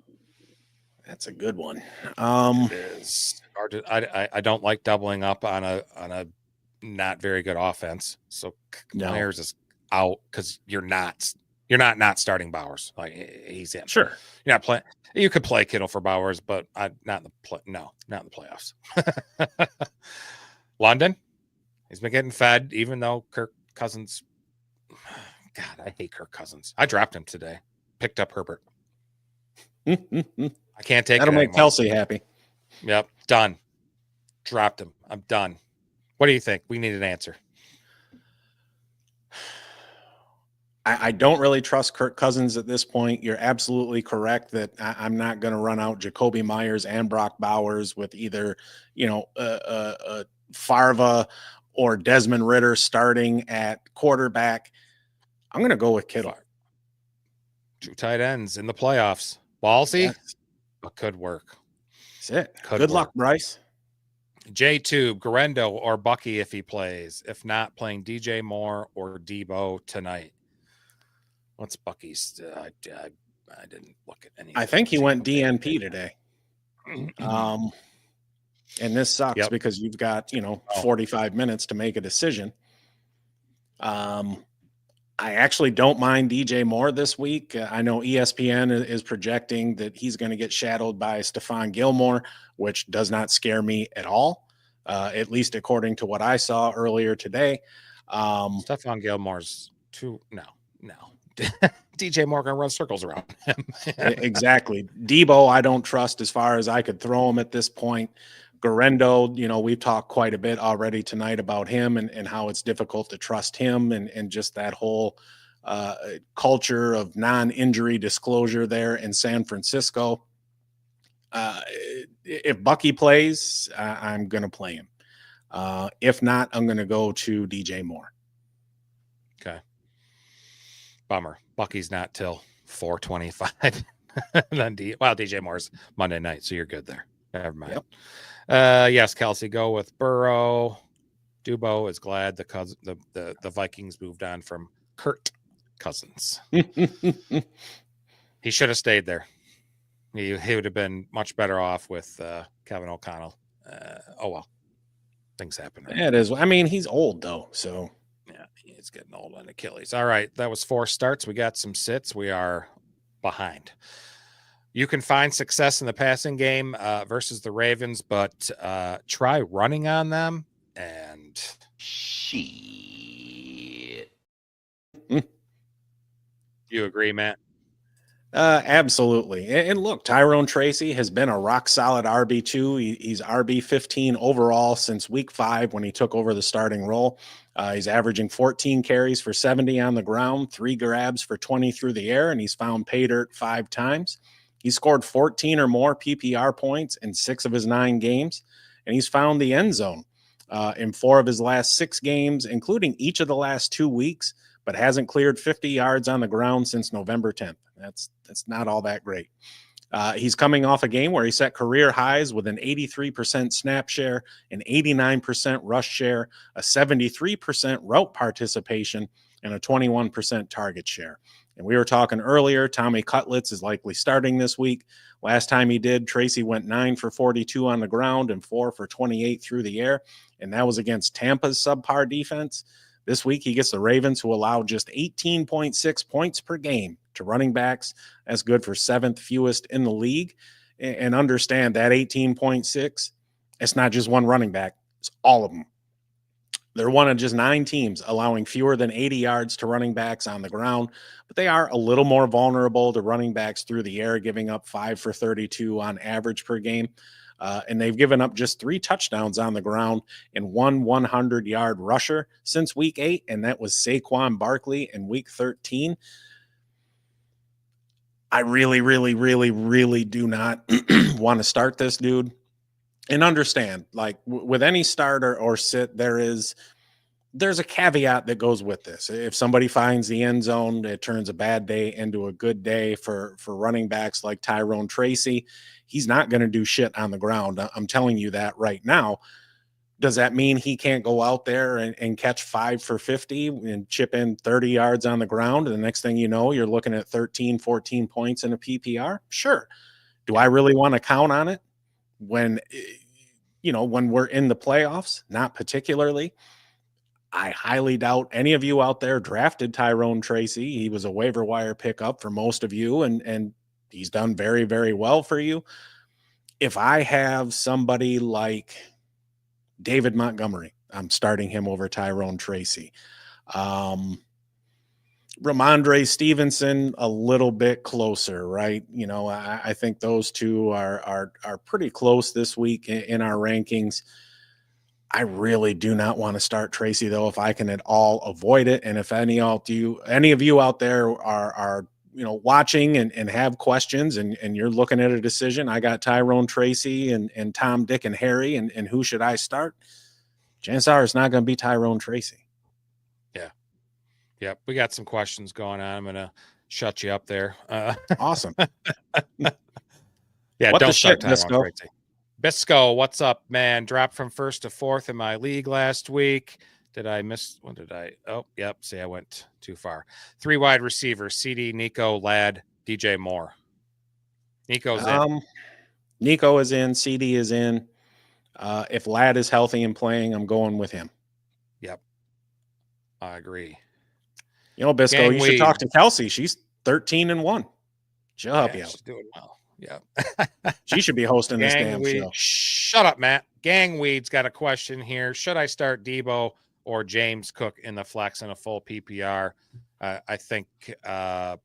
that's a good one. It is. I don't like doubling up on a not very good offense. So Myers is out because you're not starting Bowers. Like, he's in. Sure. You're not playing. You could play Kittle for Bowers, but not in the playoffs. London, he's been getting fed, even though Kirk Cousins. God, I hate Kirk Cousins. I dropped him today. Picked up Herbert. I can't take That'll it make anymore. Kelsey happy. Yep, done. Dropped him. I'm done. What do you think? We need an answer. I don't really trust Kirk Cousins at this point. You're absolutely correct that I'm not going to run out Jacoby Myers and Brock Bowers with either, Farva or Desmond Ridder starting at quarterback. I'm going to go with Kittle. 2 tight ends in the playoffs. Ballsy, but could work. That's it. Good luck, Bryce. J-Tube, Garendo, or Bucky if he plays. If not, playing DJ Moore or Debo tonight. What's Bucky's? I didn't look at any. I think he went DNP today. And this sucks because you've got, 45 minutes to make a decision. I actually don't mind DJ Moore this week. I know ESPN is projecting that he's going to get shadowed by Stephon Gilmore, which does not scare me at all, at least according to what I saw earlier today. Stephon Gilmore's no. DJ Moore gonna run circles around him. Exactly. Debo, I don't trust as far as I could throw him at this point. Garendo, we've talked quite a bit already tonight about him and how it's difficult to trust him and just that whole culture of non-injury disclosure there in San Francisco. If Bucky plays, I'm going to play him. If not, I'm going to go to DJ Moore. Okay. Bummer. Bucky's not till 4:25. Then DJ Moore's Monday night, so you're good there. Never mind. Yep. Yes, Kelsey, go with Burrow. Dubo is glad the Vikings moved on from Kirk Cousins. He should have stayed there. He would have been much better off with Kevin O'Connell. Oh well, things happen. Right? Yeah, it is. I mean, he's old though, so yeah, he's getting old on Achilles. All right, that was 4 starts. We got some sits. We are behind. You can find success in the passing game versus the Ravens, but try running on them and shit. You agree, Matt? Absolutely. And look, Tyrone Tracy has been a rock solid RB2. He's RB15 overall since week 5 when he took over the starting role. He's averaging 14 carries for 70 on the ground, 3 grabs for 20 through the air, and he's found pay dirt 5 times. He scored 14 or more PPR points in 6 of his 9 games, and he's found the end zone in 4 of his last 6 games, including each of the last 2 weeks, but hasn't cleared 50 yards on the ground since November 10th. That's not all that great. He's coming off a game where he set career highs with an 83% snap share, an 89% rush share, a 73% route participation, and a 21% target share. And we were talking earlier, Tommy Cutlets is likely starting this week. Last time he did, Tracy went 9 for 42 on the ground and 4 for 28 through the air. And that was against Tampa's subpar defense. This week, he gets the Ravens, who allow just 18.6 points per game to running backs. That's good for 7th fewest in the league. And understand that 18.6, it's not just one running back. It's all of them. They're one of just 9 teams allowing fewer than 80 yards to running backs on the ground, but they are a little more vulnerable to running backs through the air, giving up 5 for 32 on average per game. And they've given up just 3 touchdowns on the ground and 1 100-yard rusher since week 8, and that was Saquon Barkley in week 13. I really, really, really, really do not want to start this dude. And understand, like with any starter or sit, there's a caveat that goes with this. If somebody finds the end zone, it turns a bad day into a good day for running backs like Tyrone Tracy. He's not going to do shit on the ground. I'm telling you that right now. Does that mean he can't go out there and catch 5 for 50 and chip in 30 yards on the ground? And the next thing you know, you're looking at 13, 14 points in a PPR? Sure. Do I really want to count on it when we're in the playoffs? Not particularly. I highly doubt any of you out there drafted Tyrone Tracy. He was a waiver wire pickup for most of you, and he's done very, very well for you. If I have somebody like David Montgomery, I'm starting him over Tyrone Tracy. Ramondre Stevenson, a little bit closer, right? I think those two are pretty close this week in our rankings. I really do not want to start Tracy, though, if I can at all avoid it. And if any of you out there are watching and have questions and you're looking at a decision, I got Tyrone Tracy and Tom, Dick, and Harry, and who should I start? Chances are it's not going to be Tyrone Tracy. Yeah. Yep. We got some questions going on. I'm going to shut you up there. Awesome. Yeah. What don't the start shit, Tyrone Bisco? Tracy. Bisco, what's up, man? Dropped from 1st to 4th in my league last week. Did I miss? What did I? Oh, yep. See, I went too far. 3 wide receivers: CD, Nico, Ladd, DJ Moore. Nico's in. Nico is in. CD is in. If Ladd is healthy and playing, I'm going with him. Yep. I agree. Bisco, Gang you weed. should talk to Kelsey. She's 13-1. She'll help you out. She's doing well. Yeah. She should be hosting this damn show. Shut up, Matt. Gangweed's got a question here. Should I start Debo or James Cook in the flex in a full PPR? I think a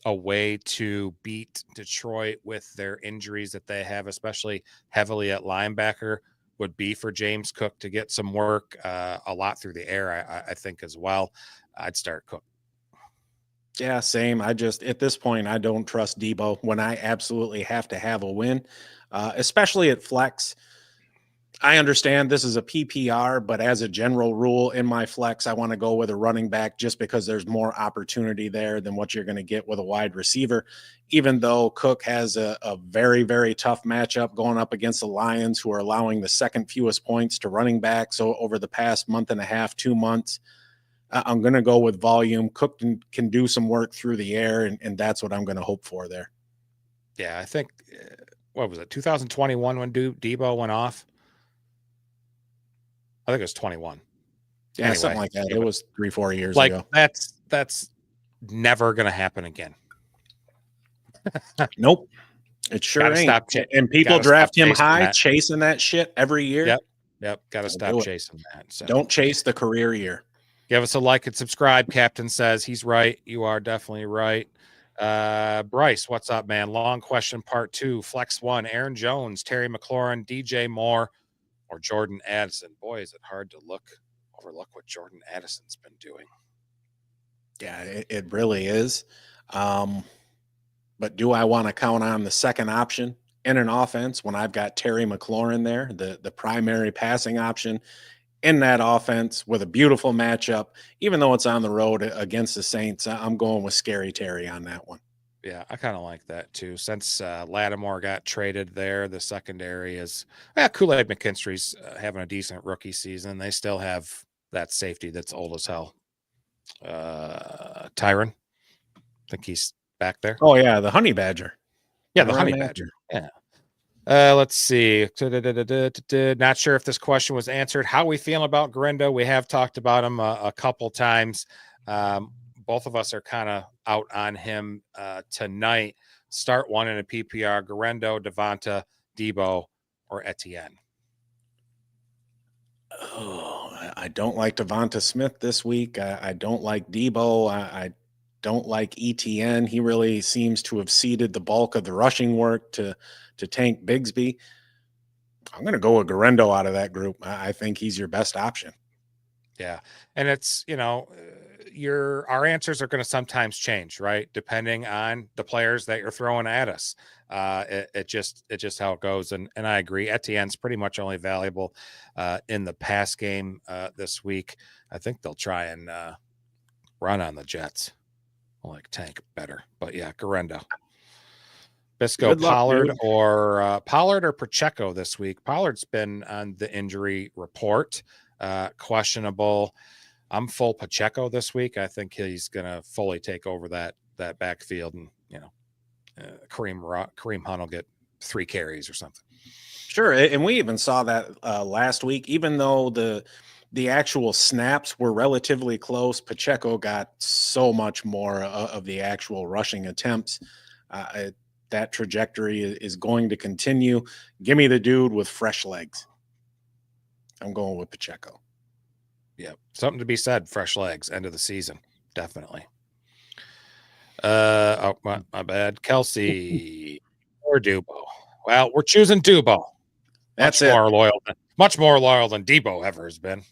way to beat Detroit with their injuries that they have, especially heavily at linebacker, would be for James Cook to get some work a lot through the air, I think, as well. I'd start Cook. Yeah, same. At this point, I don't trust Debo when I absolutely have to have a win, especially at flex. I understand this is a PPR, but as a general rule in my flex, I want to go with a running back just because there's more opportunity there than what you're going to get with a wide receiver, even though Cook has a very, very tough matchup going up against the Lions, who are allowing the 2nd fewest points to running backs over the past month and a half, 2 months. I'm going to go with volume. Cook can do some work through the air, and that's what I'm going to hope for there. Yeah, I think, what was it, 2021 when Debo went off? I think it was 21. Yeah, anyway, something like that. It was 3-4 years ago. That's never going to happen again. Nope. It sure ain't. And people draft him high, chasing that shit every year. Yep. Got to stop chasing that. So. Don't chase the career year. Give us a like and subscribe. Captain says he's right. You are definitely right. Bryce, what's up, man? Long question, part 2. Flex 1, Aaron Jones, Terry McLaurin, DJ Moore, or Jordan Addison. Boy, is it hard to overlook what Jordan Addison's been doing. Yeah, it really is. But do I want to count on the second option in an offense when I've got Terry McLaurin there, the primary passing option in that offense with a beautiful matchup? Even though it's on the road against the Saints, I'm going with Scary Terry on that one. Yeah, I kind of like that too. Since Lattimore got traded there, the secondary is Kool-Aid McKinstry's having a decent rookie season. They still have that safety that's old as hell. Tyrone. think he's back there. Oh yeah, the honey badger. Yeah, the honey badger. Yeah. Let's see. Not sure if this question was answered. How we feeling about Guerrero? We have talked about him a couple times. Both of us are kind of out on him tonight. Start one in a PPR: Guerrero, Devonta, Debo, or Etienne. Oh, I don't like Devonta Smith this week. I don't like Debo. I don't like ETN. He really seems to have ceded the bulk of the rushing work to Tank Bigsby. I'm going to go with Guerrero out of that group. I think he's your best option. Yeah. And it's, our answers are going to sometimes change, right? Depending on the players that you're throwing at us. It's just how it goes. And I agree. Etienne's pretty much only valuable in the pass game this week. I think they'll try and run on the Jets. I like Tank better, but yeah, Guerrero. Bisco, Pollard or Pacheco this week. Pollard's been on the injury report, questionable. I'm full Pacheco this week. I think he's going to fully take over that backfield, and Kareem Hunt will get 3 carries or something. Sure, and we even saw that last week. Even though the actual snaps were relatively close, Pacheco got so much more of the actual rushing attempts. That trajectory is going to continue. Give me the dude with fresh legs. I'm going with Pacheco. Yeah, something to be said. Fresh legs, end of the season, definitely. My bad. Kelsey or Dubo. Well, we're choosing Dubo. That's Much more loyal than Debo ever has been.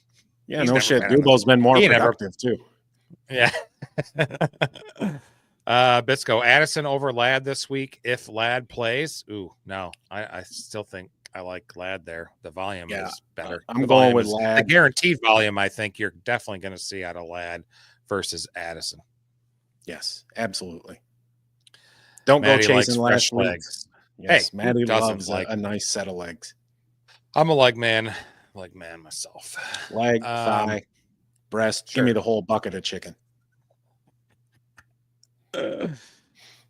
Yeah, no shit. Dubo's been more productive too. Yeah. Bisco, Addison over Ladd this week. If Ladd plays, no, I still think I like Ladd there. The volume is better. I'm going with Ladd. The guaranteed volume, I think you're definitely going to see out of Ladd versus Addison. Yes, absolutely. Don't Maddie go chasing last legs. Yes, hey, Maddie loves a nice set of legs. I'm a leg man myself. Leg, thigh, breast. Sure. Give me the whole bucket of chicken.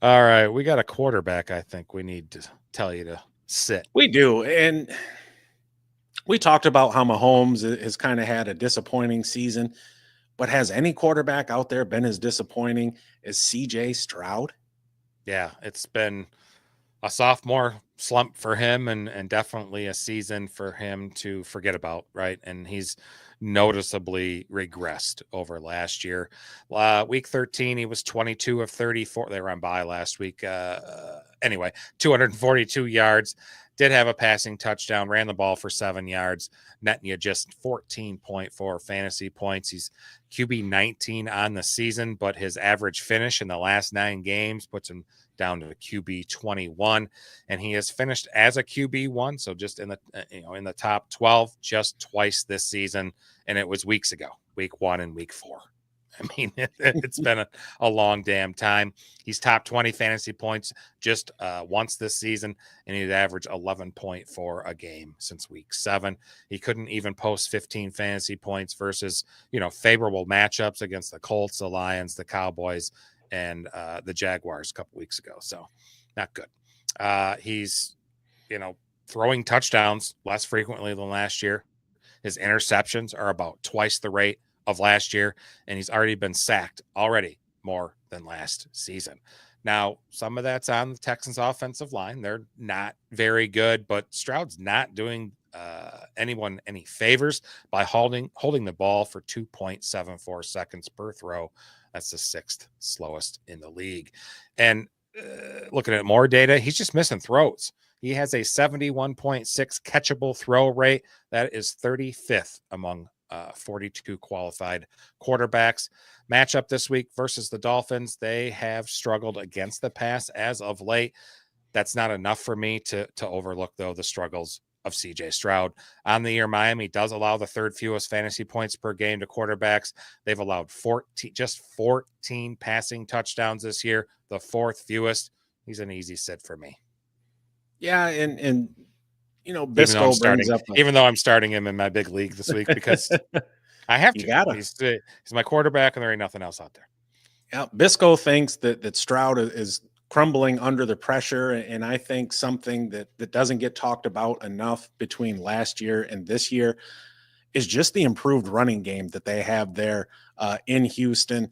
All right, we got a quarterback. I think we need to tell you to sit. We do, and we talked about how Mahomes has kind of had a disappointing season, but has any quarterback out there been as disappointing as CJ Stroud? Yeah, it's been a sophomore slump for him and definitely a season for him to forget about, right? And he's noticeably regressed over last year. Week 13, he was 22 of 34. They were on bye last week. Anyway, 242 yards. Did have a passing touchdown, ran the ball for 7 yards, netting you just 14.4 fantasy points. He's QB 19 on the season, but his average finish in the last 9 games puts him down to QB 21, and he has finished as a QB 1, so just in the top 12 just twice this season, and it was weeks ago, week 1 and week 4. I mean, it's been a long damn time. He's top 20 fantasy points just once this season, and he'd averaged 11.4 a game since week 7. He couldn't even post 15 fantasy points versus, favorable matchups against the Colts, the Lions, the Cowboys, and the Jaguars a couple weeks ago. So not good. He's, throwing touchdowns less frequently than last year. His interceptions are about twice the rate of last year, and he's already been sacked more than last season. Now, some of that's on the Texans offensive line. They're not very good, but Stroud's not doing anyone any favors by holding the ball for 2.74 seconds per throw. That's the 6th slowest in the league. And looking at more data, he's just missing throws. He has a 71.6 catchable throw rate. That is 35th among 42 qualified quarterbacks. Matchup this week versus the Dolphins. They have struggled against the pass as of late. That's not enough for me to overlook, though, the struggles of CJ Stroud. On the year, Miami does allow the 3rd fewest fantasy points per game to quarterbacks. They've allowed 14 passing touchdowns this year, the 4th fewest. He's an easy sit for me. Yeah, and Bisco brings up even though I'm starting him in my big league this week because I have to. He's my quarterback, and there ain't nothing else out there. Yeah, Bisco thinks that Stroud is crumbling under the pressure, and I think something that doesn't get talked about enough between last year and this year is just the improved running game that they have there in Houston.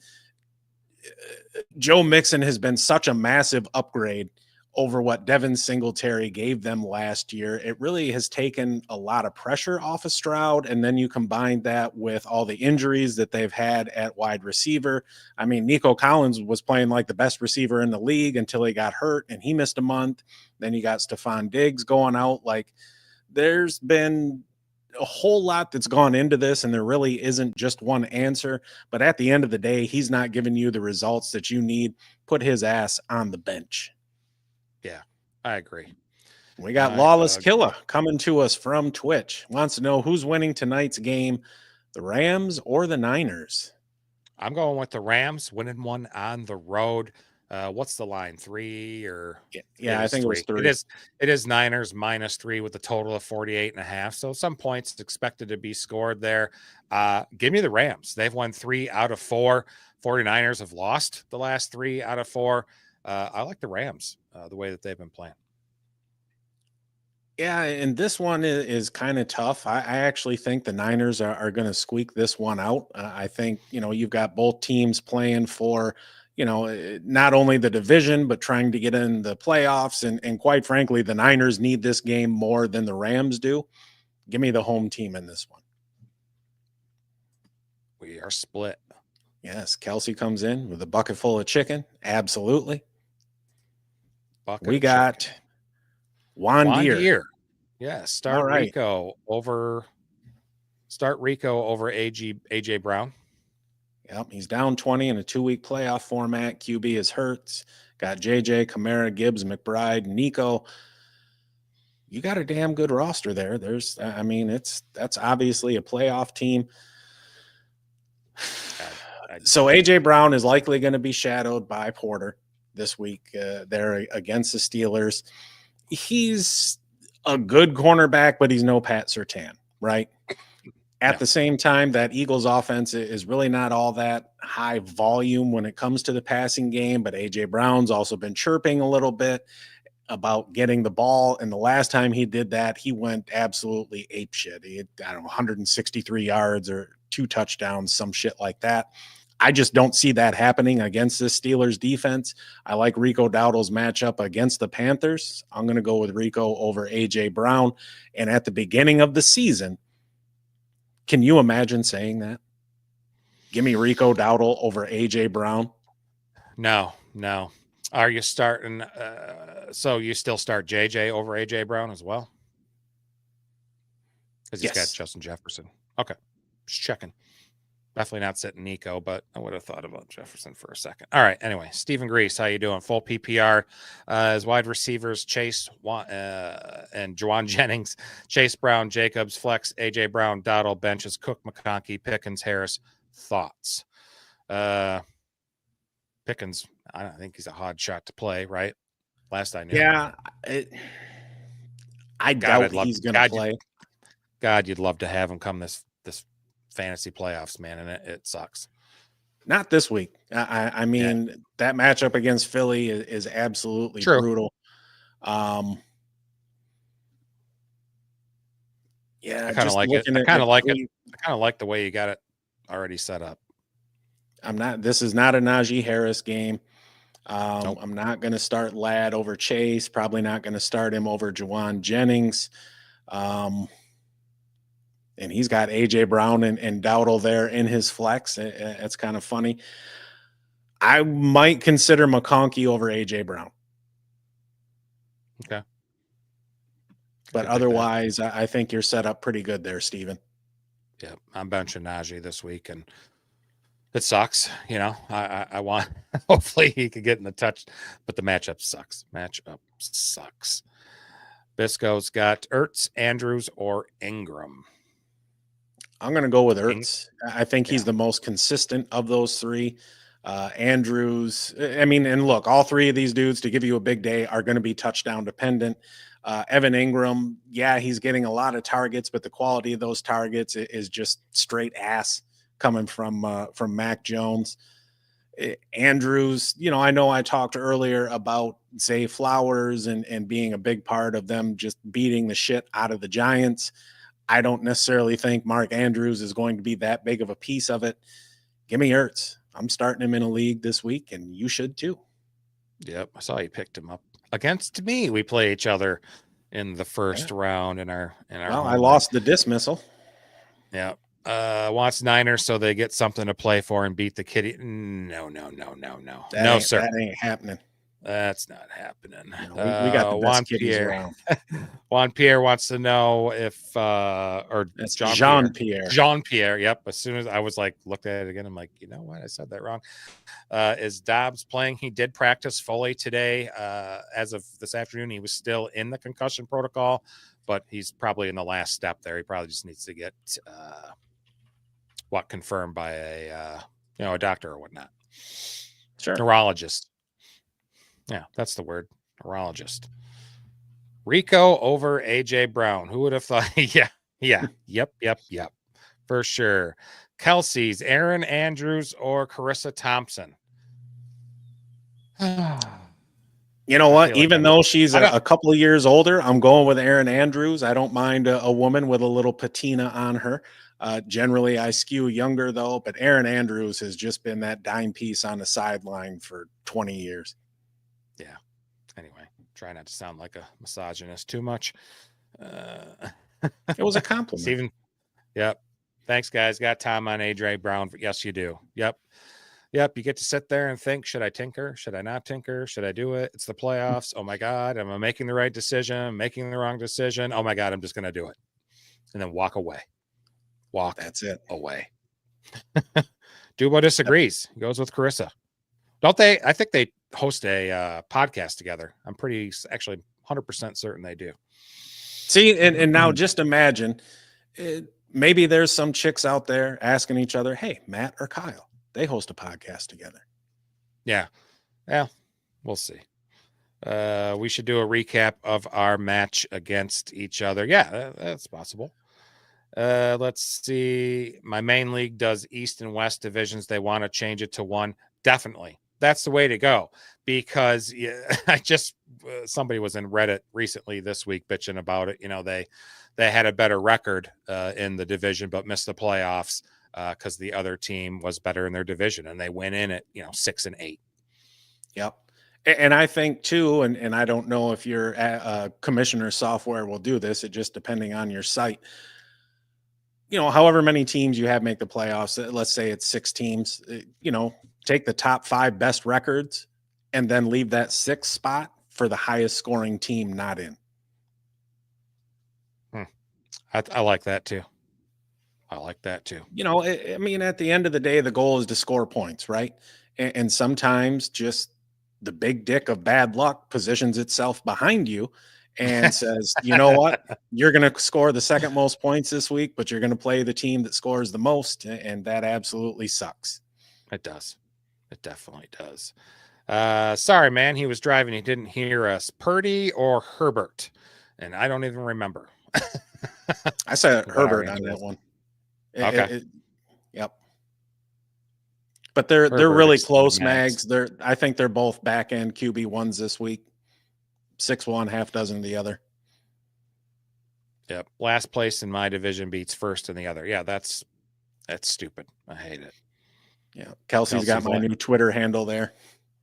Joe Mixon has been such a massive upgrade over what Devin Singletary gave them last year. It really has taken a lot of pressure off of Stroud. And then you combine that with all the injuries that they've had at wide receiver. I mean, Nico Collins was playing like the best receiver in the league until he got hurt and he missed a month. Then you got Stephon Diggs going out. Like, there's been a whole lot that's gone into this, and there really isn't just one answer. But at the end of the day, he's not giving you the results that you need. Put his ass on the bench. Yeah, I agree. We got Lawless Killer coming to us from Twitch. Wants to know who's winning tonight's game, the Rams or the Niners? I'm going with the Rams, winning one on the road. What's the line? 3 or yeah, I think 3. It was 3. It is Niners -3 with a total of 48.5. So some points expected to be scored there. Give me the Rams. They've won 3 out of 4. 49ers have lost the last 3 out of 4. I like the Rams the way that they've been playing. Yeah, and this one is kind of tough. I actually think the Niners are going to squeak this one out. I think, you've got both teams playing for, not only the division, but trying to get in the playoffs. And quite frankly, the Niners need this game more than the Rams do. Give me the home team in this one. We are split. Yes, Kelsey comes in with a bucket full of chicken. Absolutely. We got Juan Deere. Yeah, start Rico over AJ Brown. Yep, he's down 20 in a 2-week playoff format. QB is Hurts. Got JJ, Kamara, Gibbs, McBride, Nico. You got a damn good roster there. That's obviously a playoff team. So AJ Brown is likely going to be shadowed by Porter this week there against the Steelers. He's a good cornerback, but he's no Pat Surtain, right? At the same time, that Eagles offense is really not all that high volume when it comes to the passing game, but A.J. Brown's also been chirping a little bit about getting the ball, and the last time he did that, he went absolutely apeshit. He had, 163 yards or 2 touchdowns, some shit like that. I just don't see that happening against this Steelers defense. I like Rico Dowdle's matchup against the Panthers. I'm going to go with Rico over A.J. Brown, and at the beginning of the season, can you imagine saying that? Give me Rico Dowdle over A.J. Brown? No. Are you starting? So you still start JJ over A.J. Brown as well? Because he's got Justin Jefferson. Okay. Just checking. Definitely not sitting Nico, but I would have thought about Jefferson for a second. All right. Anyway, Stephen Grease, how you doing? Full PPR. As wide receivers, Chase and Juwan Jennings, Chase Brown, Jacobs, Flex, A.J. Brown, Dowdle, benches, Cook, McConkey, Pickens, Harris. Thoughts? Pickens, I don't think he's a hard shot to play, right? Last I knew. Yeah. I doubt he's going to play. God, you'd love to have him come this fantasy playoffs, man, and it sucks. Not this week. I mean, that matchup against Philly is absolutely brutal. I kind of like it. I kind of like it. I kind of like the way you got it already set up. This is not a Najee Harris game. Nope. I'm not going to start Ladd over Chase. Probably not going to start him over Juwan Jennings. And he's got A.J. Brown and Dowdle there in his flex. It's kind of funny. I might consider McConkey over A.J. Brown. Okay. But otherwise, I think you're set up pretty good there, Steven. Yeah, I'm benching Najee this week, and it sucks. I want – hopefully he could get in the touch, but the matchup sucks. Bisco's got Ertz, Andrews, or Ingram. I'm going to go with Ertz. I think he's the most consistent of those three. Andrews, and look, all three of these dudes, to give you a big day, are going to be touchdown dependent. Evan Ingram, he's getting a lot of targets, but the quality of those targets is just straight ass coming from Mac Jones. Andrews, I know I talked earlier about Zay Flowers and being a big part of them just beating the shit out of the Giants. I don't necessarily think Mark Andrews is going to be that big of a piece of it. Give me Ertz. I'm starting him in a league this week, and you should too. Yep, I saw you picked him up against me. We play each other in the first round in our Well, I lost the dismissal. Yeah. Wants Niners so they get something to play for and beat the Kitty. No. No, sir. That ain't happening. That's not happening. No, we got the best kitties around. Juan Pierre wants to know if or it's Jean Pierre. Jean Pierre. Yep. As soon as I was looked at it again, I'm like, you know what? I said that wrong. Is Dobbs playing? He did practice fully today. As of this afternoon, he was still in the concussion protocol, but he's probably in the last step there. He probably just needs to get confirmed by a doctor or whatnot. Sure. Neurologist. Yeah, that's the word. Neurologist. Rico over AJ Brown. Who would have thought? Yeah. Yep. For sure. Kelsey's Aaron Andrews or Carissa Thompson. You know what? Even though she's a couple of years older, I'm going with Aaron Andrews. I don't mind a woman with a little patina on her. Generally, I skew younger, though, but Aaron Andrews has just been that dime piece on the sideline for 20 years. Yeah. Anyway, try not to sound like a misogynist too much. It was a compliment. Steven. Yep. Thanks, guys. Got time on AJ Brown. Yes, you do. Yep. You get to sit there and think, should I tinker? Should I not tinker? Should I do it? It's the playoffs. Oh, my God. Am I making the right decision? I'm making the wrong decision. Oh, my God. I'm just going to do it. And then walk away. That's it. Away. Dubo disagrees. He goes with Carissa. Don't they? I think they host a podcast together. I'm actually 100% certain they do. See, and now just imagine, maybe there's some chicks out there asking each other, hey, Matt or Kyle, they host a podcast together. Yeah, we'll see. We should do a recap of our match against each other. Yeah, that's possible. Let's see. My main league does East and West divisions. They want to change it to one. Definitely. That's the way to go, because somebody was in Reddit recently this week bitching about it. They had a better record in the division, but missed the playoffs because the other team was better in their division, and they went in at 6-8. Yep. And I think too, and I don't know if your commissioner software will do this, it just depending on your site. However many teams you have make the playoffs, let's say it's 6 teams, take the top 5 best records and then leave that 6th spot for the highest scoring team not in. I like that too. I mean, at the end of the day, the goal is to score points, right? And sometimes just the big dick of bad luck positions itself behind you and says, you know what, you're going to score the second most points this week, but you're going to play the team that scores the most. And that absolutely sucks. It does. It definitely does. Sorry, man. He was driving. He didn't hear us. Purdy or Herbert? And I don't even remember. I said Herbert on that one. Okay. Yep. But they're really close, Mags. I think they're both back end QB1s this week. 6-1, half dozen the other. Yep. Last place in my division beats first in the other. Yeah, that's stupid. I hate it. Yeah. Kelsey's got my new Twitter handle there.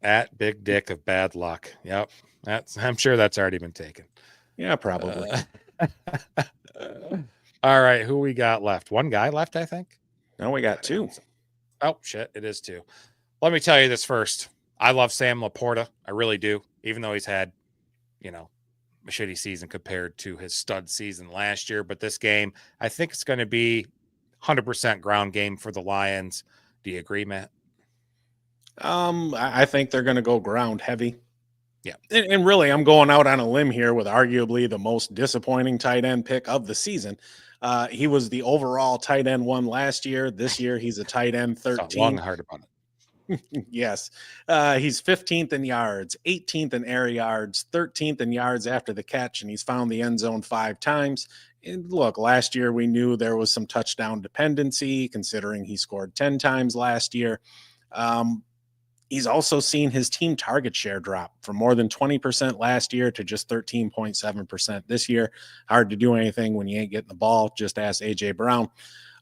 At Big Dick of Bad Luck. Yep. I'm sure that's already been taken. Yeah, probably. All right. Who we got left? One guy left, I think. No, we got 2. Oh, shit. It is 2. Let me tell you this first. I love Sam LaPorta. I really do. Even though he's had, a shitty season compared to his stud season last year. But this game, I think it's going to be 100% ground game for the Lions. Do you agree, Matt? I think they're going to go ground heavy. Yeah. And really, I'm going out on a limb here with arguably the most disappointing tight end pick of the season. He was the overall tight end 1 last year. This year, he's a tight end 13. Long and hard about it. Yes. He's 15th in yards, 18th in air yards, 13th in yards after the catch, and he's found the end zone 5 times. And look, last year we knew there was some touchdown dependency, considering he scored 10 times last year. he's also seen his team target share drop from more than 20% last year to just 13.7% this year. Hard to do anything when you ain't getting the ball. Just ask A.J. Brown.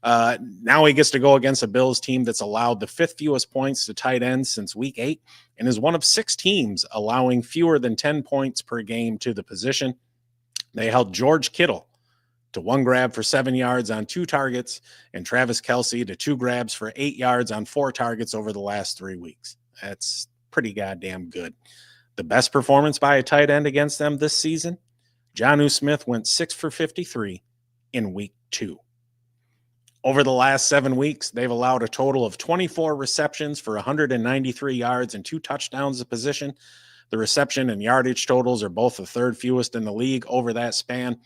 Now he gets to go against a Bills team that's allowed the 5th fewest points to tight ends since week 8 and is one of 6 teams allowing fewer than 10 points per game to the position. They held George Kittle to 1 grab for 7 yards on 2 targets and Travis Kelce to 2 grabs for 8 yards on 4 targets over the last 3 weeks. That's pretty goddamn good. The best performance by a tight end against them this season, Jonnu Smith went 6 for 53 in week 2. Over the last 7 weeks, they've allowed a total of 24 receptions for 193 yards and 2 touchdowns a position. The reception and yardage totals are both the 3rd fewest in the league over that span.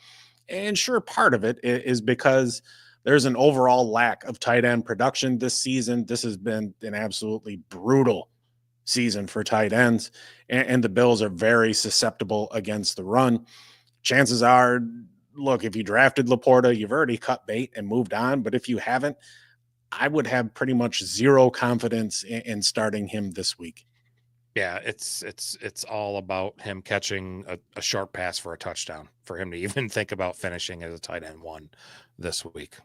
And sure, part of it is because there's an overall lack of tight end production this season. This has been an absolutely brutal season for tight ends, and the Bills are very susceptible against the run. Chances are, look, if you drafted LaPorta, you've already cut bait and moved on. But if you haven't, I would have pretty much zero confidence in starting him this week. Yeah, it's all about him catching a short pass for a touchdown for him to even think about finishing as a tight end 1 this week.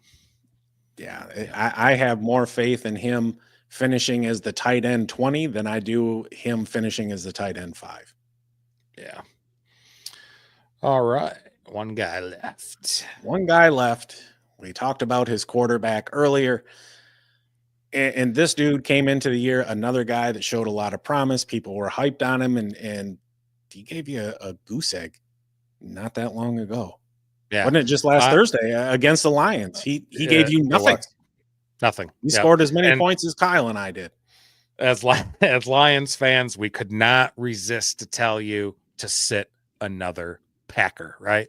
Yeah, I have more faith in him finishing as the tight end 20 than I do him finishing as the tight end 5. Yeah. All right. One guy left. We talked about his quarterback earlier. And this dude came into the year, another guy that showed a lot of promise. People were hyped on him, and he gave you a goose egg not that long ago. Yeah. Wasn't it just last Thursday against the Lions? He gave you nothing. Nothing. He scored as many points as Kyle and I did. As Lions fans, we could not resist to tell you to sit another Packer, right?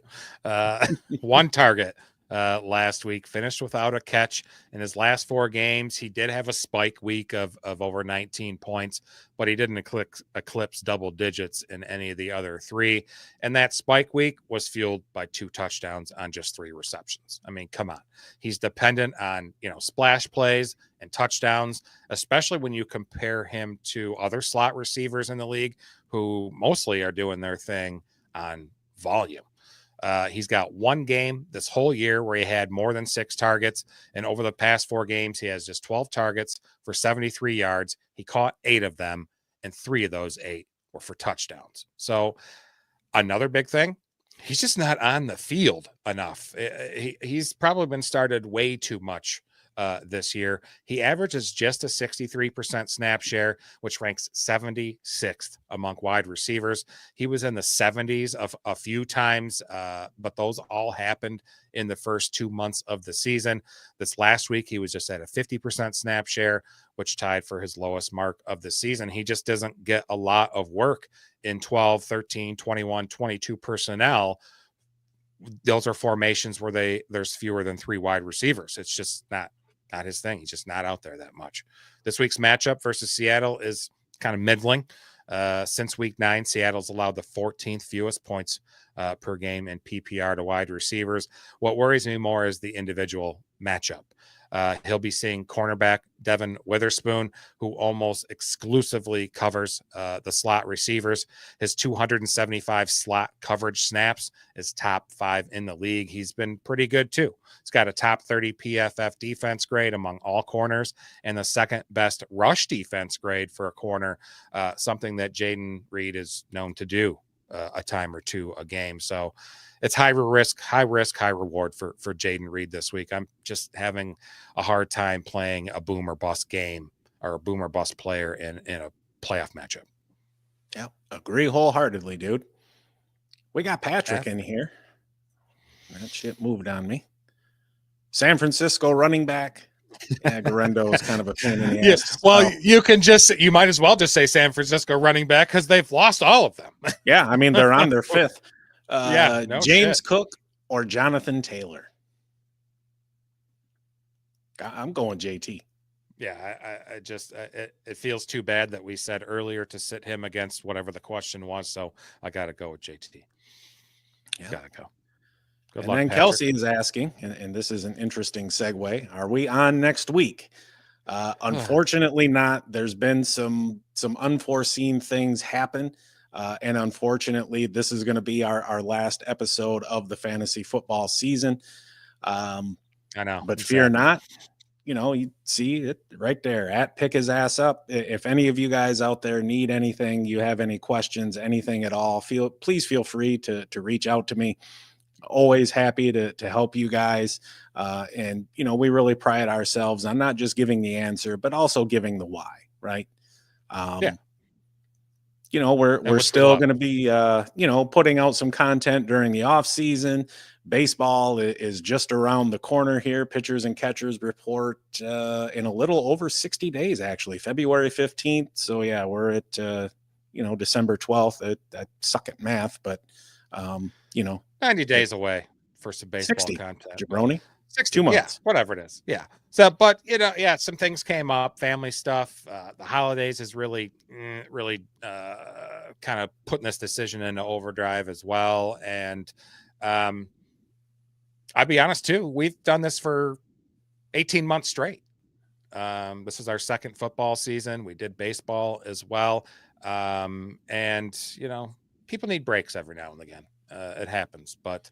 1 target last week, finished without a catch in his last 4 games. He did have a spike week of over 19 points, but he didn't eclipse double digits in any of the other 3. And that spike week was fueled by 2 touchdowns on just 3 receptions. I mean, come on. He's dependent on, splash plays and touchdowns, especially when you compare him to other slot receivers in the league who mostly are doing their thing on volume. He's got 1 game this whole year where he had more than 6 targets. And over the past 4 games, he has just 12 targets for 73 yards. He caught 8 of them, and 3 of those 8 were for touchdowns. So another big thing, he's just not on the field enough. He's probably been started way too much this year. He averages just a 63% snap share, which ranks 76th among wide receivers. He was in the 70s a few times, but those all happened in the first 2 months of the season. This last week, he was just at a 50% snap share, which tied for his lowest mark of the season. He just doesn't get a lot of work in 12, 13, 21, 22 personnel. Those are formations where there's fewer than 3 wide receivers. It's just not his thing. He's just not out there that much. This week's matchup versus Seattle is kind of middling. Since week 9, Seattle's allowed the 14th fewest points per game in PPR to wide receivers. What worries me more is the individual matchup. He'll be seeing cornerback Devin Witherspoon, who almost exclusively covers the slot receivers. His 275 slot coverage snaps is top 5 in the league. He's been pretty good too. He's got a top 30 PFF defense grade among all corners and the 2nd best rush defense grade for a corner, something that Jayden Reed is known to do a time or 2 a game. So it's high risk, high reward for Jayden Reed this week. I'm just having a hard time playing a boom or bust game or a boom or bust player in a playoff matchup. Yeah, agree wholeheartedly, dude. We got Patrick in here. That shit moved on me. San Francisco running back. Yeah, Garendo is kind of a pain in the ass. Yes. Well, you might as well just say San Francisco running back because they've lost all of them. Yeah, I mean, they're on their 5th. James shit. Cook or Jonathan Taylor? I'm going JT. Yeah, I just it feels too bad that we said earlier to sit him against whatever the question was. So I got to go with JT. Yeah. Got to go. Good and luck, then Patrick. Kelsey is asking, and this is an interesting segue. Are we on next week? Unfortunately not. There's been some some unforeseen things happen. And unfortunately, this is going to be our last episode of the fantasy football season. I know. But fear not. You see it right there at Pick His Ass Up. If any of you guys out there need anything, you have any questions, anything at all, please feel free to reach out to me. Always happy to help you guys. And, we really pride ourselves on not just giving the answer, but also giving the why, right? Yeah. We're still going to be, putting out some content during the off season. Baseball is just around the corner here. Pitchers and catchers report in a little over 60 days, actually, February 15th. So yeah, we're at, December 12th. I suck at math, but 90 days away for some baseball 60, content. jabroni. 60, 2 months. Yeah, whatever it is. Yeah. So, but some things came up, family stuff. The holidays is really kind of putting this decision into overdrive as well. And I'll be honest too, we've done this for 18 months straight. This is our second football season. We did baseball as well. And people need breaks every now and again. It happens, but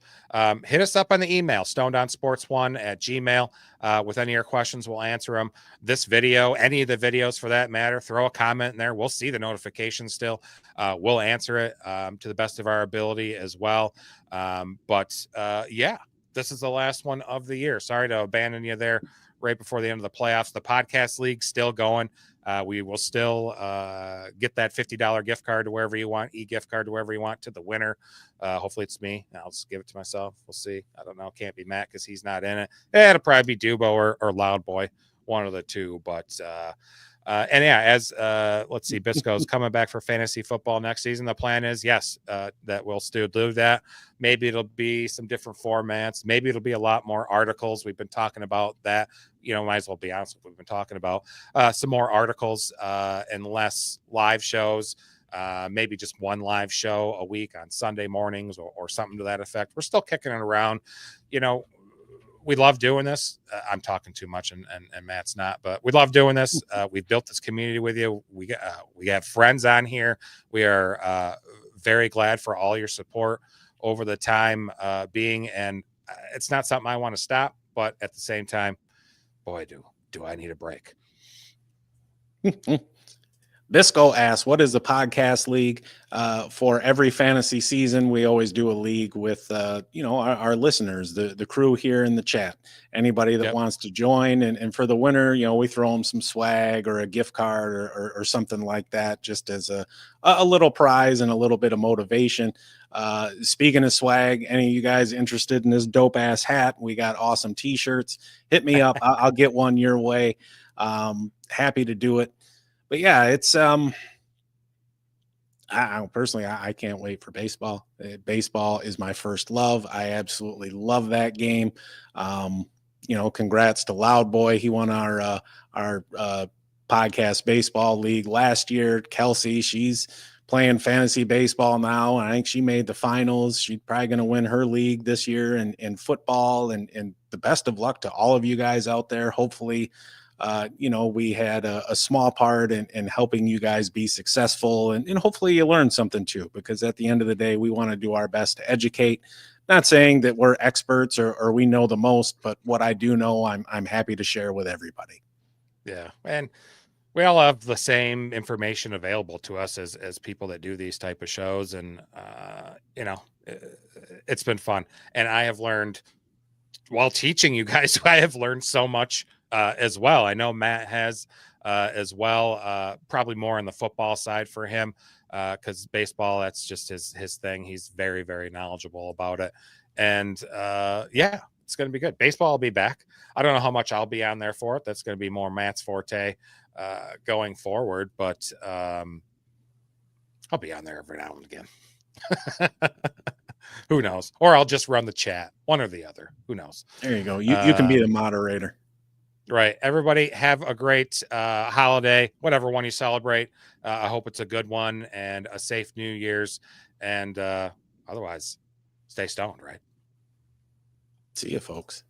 hit us up on the email, stonedonsports1@gmail. With any of your questions, we'll answer them. This video, any of the videos for that matter, throw a comment in there. We'll see the notification still. We'll answer it to the best of our ability as well. But this is the last one of the year. Sorry to abandon you there right before the end of the playoffs. The podcast league still going. We will still get that $50 gift card to wherever you want, e-gift card to wherever you want to the winner. Hopefully it's me. I'll just give it to myself. We'll see. I don't know. Can't be Matt because he's not in it. It'll probably be Dubo or Loud Boy, one of the two. But let's see, Bisco's coming back for fantasy football next season. The plan is, yes, that we'll still do that. Maybe it'll be some different formats. Maybe it'll be a lot more articles. We've been talking about that. Might as well be honest. We've been talking about some more articles and less live shows. Maybe just one live show a week on Sunday mornings or something to that effect. We're still kicking it around. We love doing this. I'm talking too much and Matt's not, but we love doing this. We've built this community with you. We have friends on here. We are very glad for all your support over the time being, and it's not something I want to stop, but at the same time, boy, do I need a break. Bisco asks, what is the podcast league? For every fantasy season, we always do a league with, our listeners, the crew here in the chat. Anybody that wants to join. And for the winner, we throw them some swag or a gift card or something like that, just as a little prize and a little bit of motivation. Speaking of swag, any of you guys interested in this dope ass hat? We got awesome t-shirts. Hit me up. I'll get one your way. Happy to do it. But yeah, it's I personally, I can't wait for baseball. Baseball is my first love. I absolutely love that game. Congrats to Loud Boy. He won our podcast baseball league last year. Kelsey, she's playing fantasy baseball now. I think she made the finals. She's probably going to win her league this year in football. And the best of luck to all of you guys out there. Hopefully, we had a small part in helping you guys be successful, and hopefully you learned something too, because at the end of the day, we want to do our best to educate. Not saying that we're experts or we know the most, but what I do know, I'm happy to share with everybody. Yeah. And we all have the same information available to us as people that do these type of shows. And, it's been fun. And I have learned while teaching you guys, I have learned so much as well. I know Matt has as well, probably more on the football side for him because baseball, that's just his thing. He's very, very knowledgeable about it. And it's going to be good. Baseball will be back. I don't know how much I'll be on there for it. That's going to be more Matt's forte going forward, but I'll be on there every now and again. Who knows? Or I'll just run the chat, one or the other. Who knows? There you go. You can be the moderator. Right. Everybody have a great holiday, whatever one you celebrate. I hope it's a good one and a safe New Year's. And otherwise, stay stoned, right? See you, folks.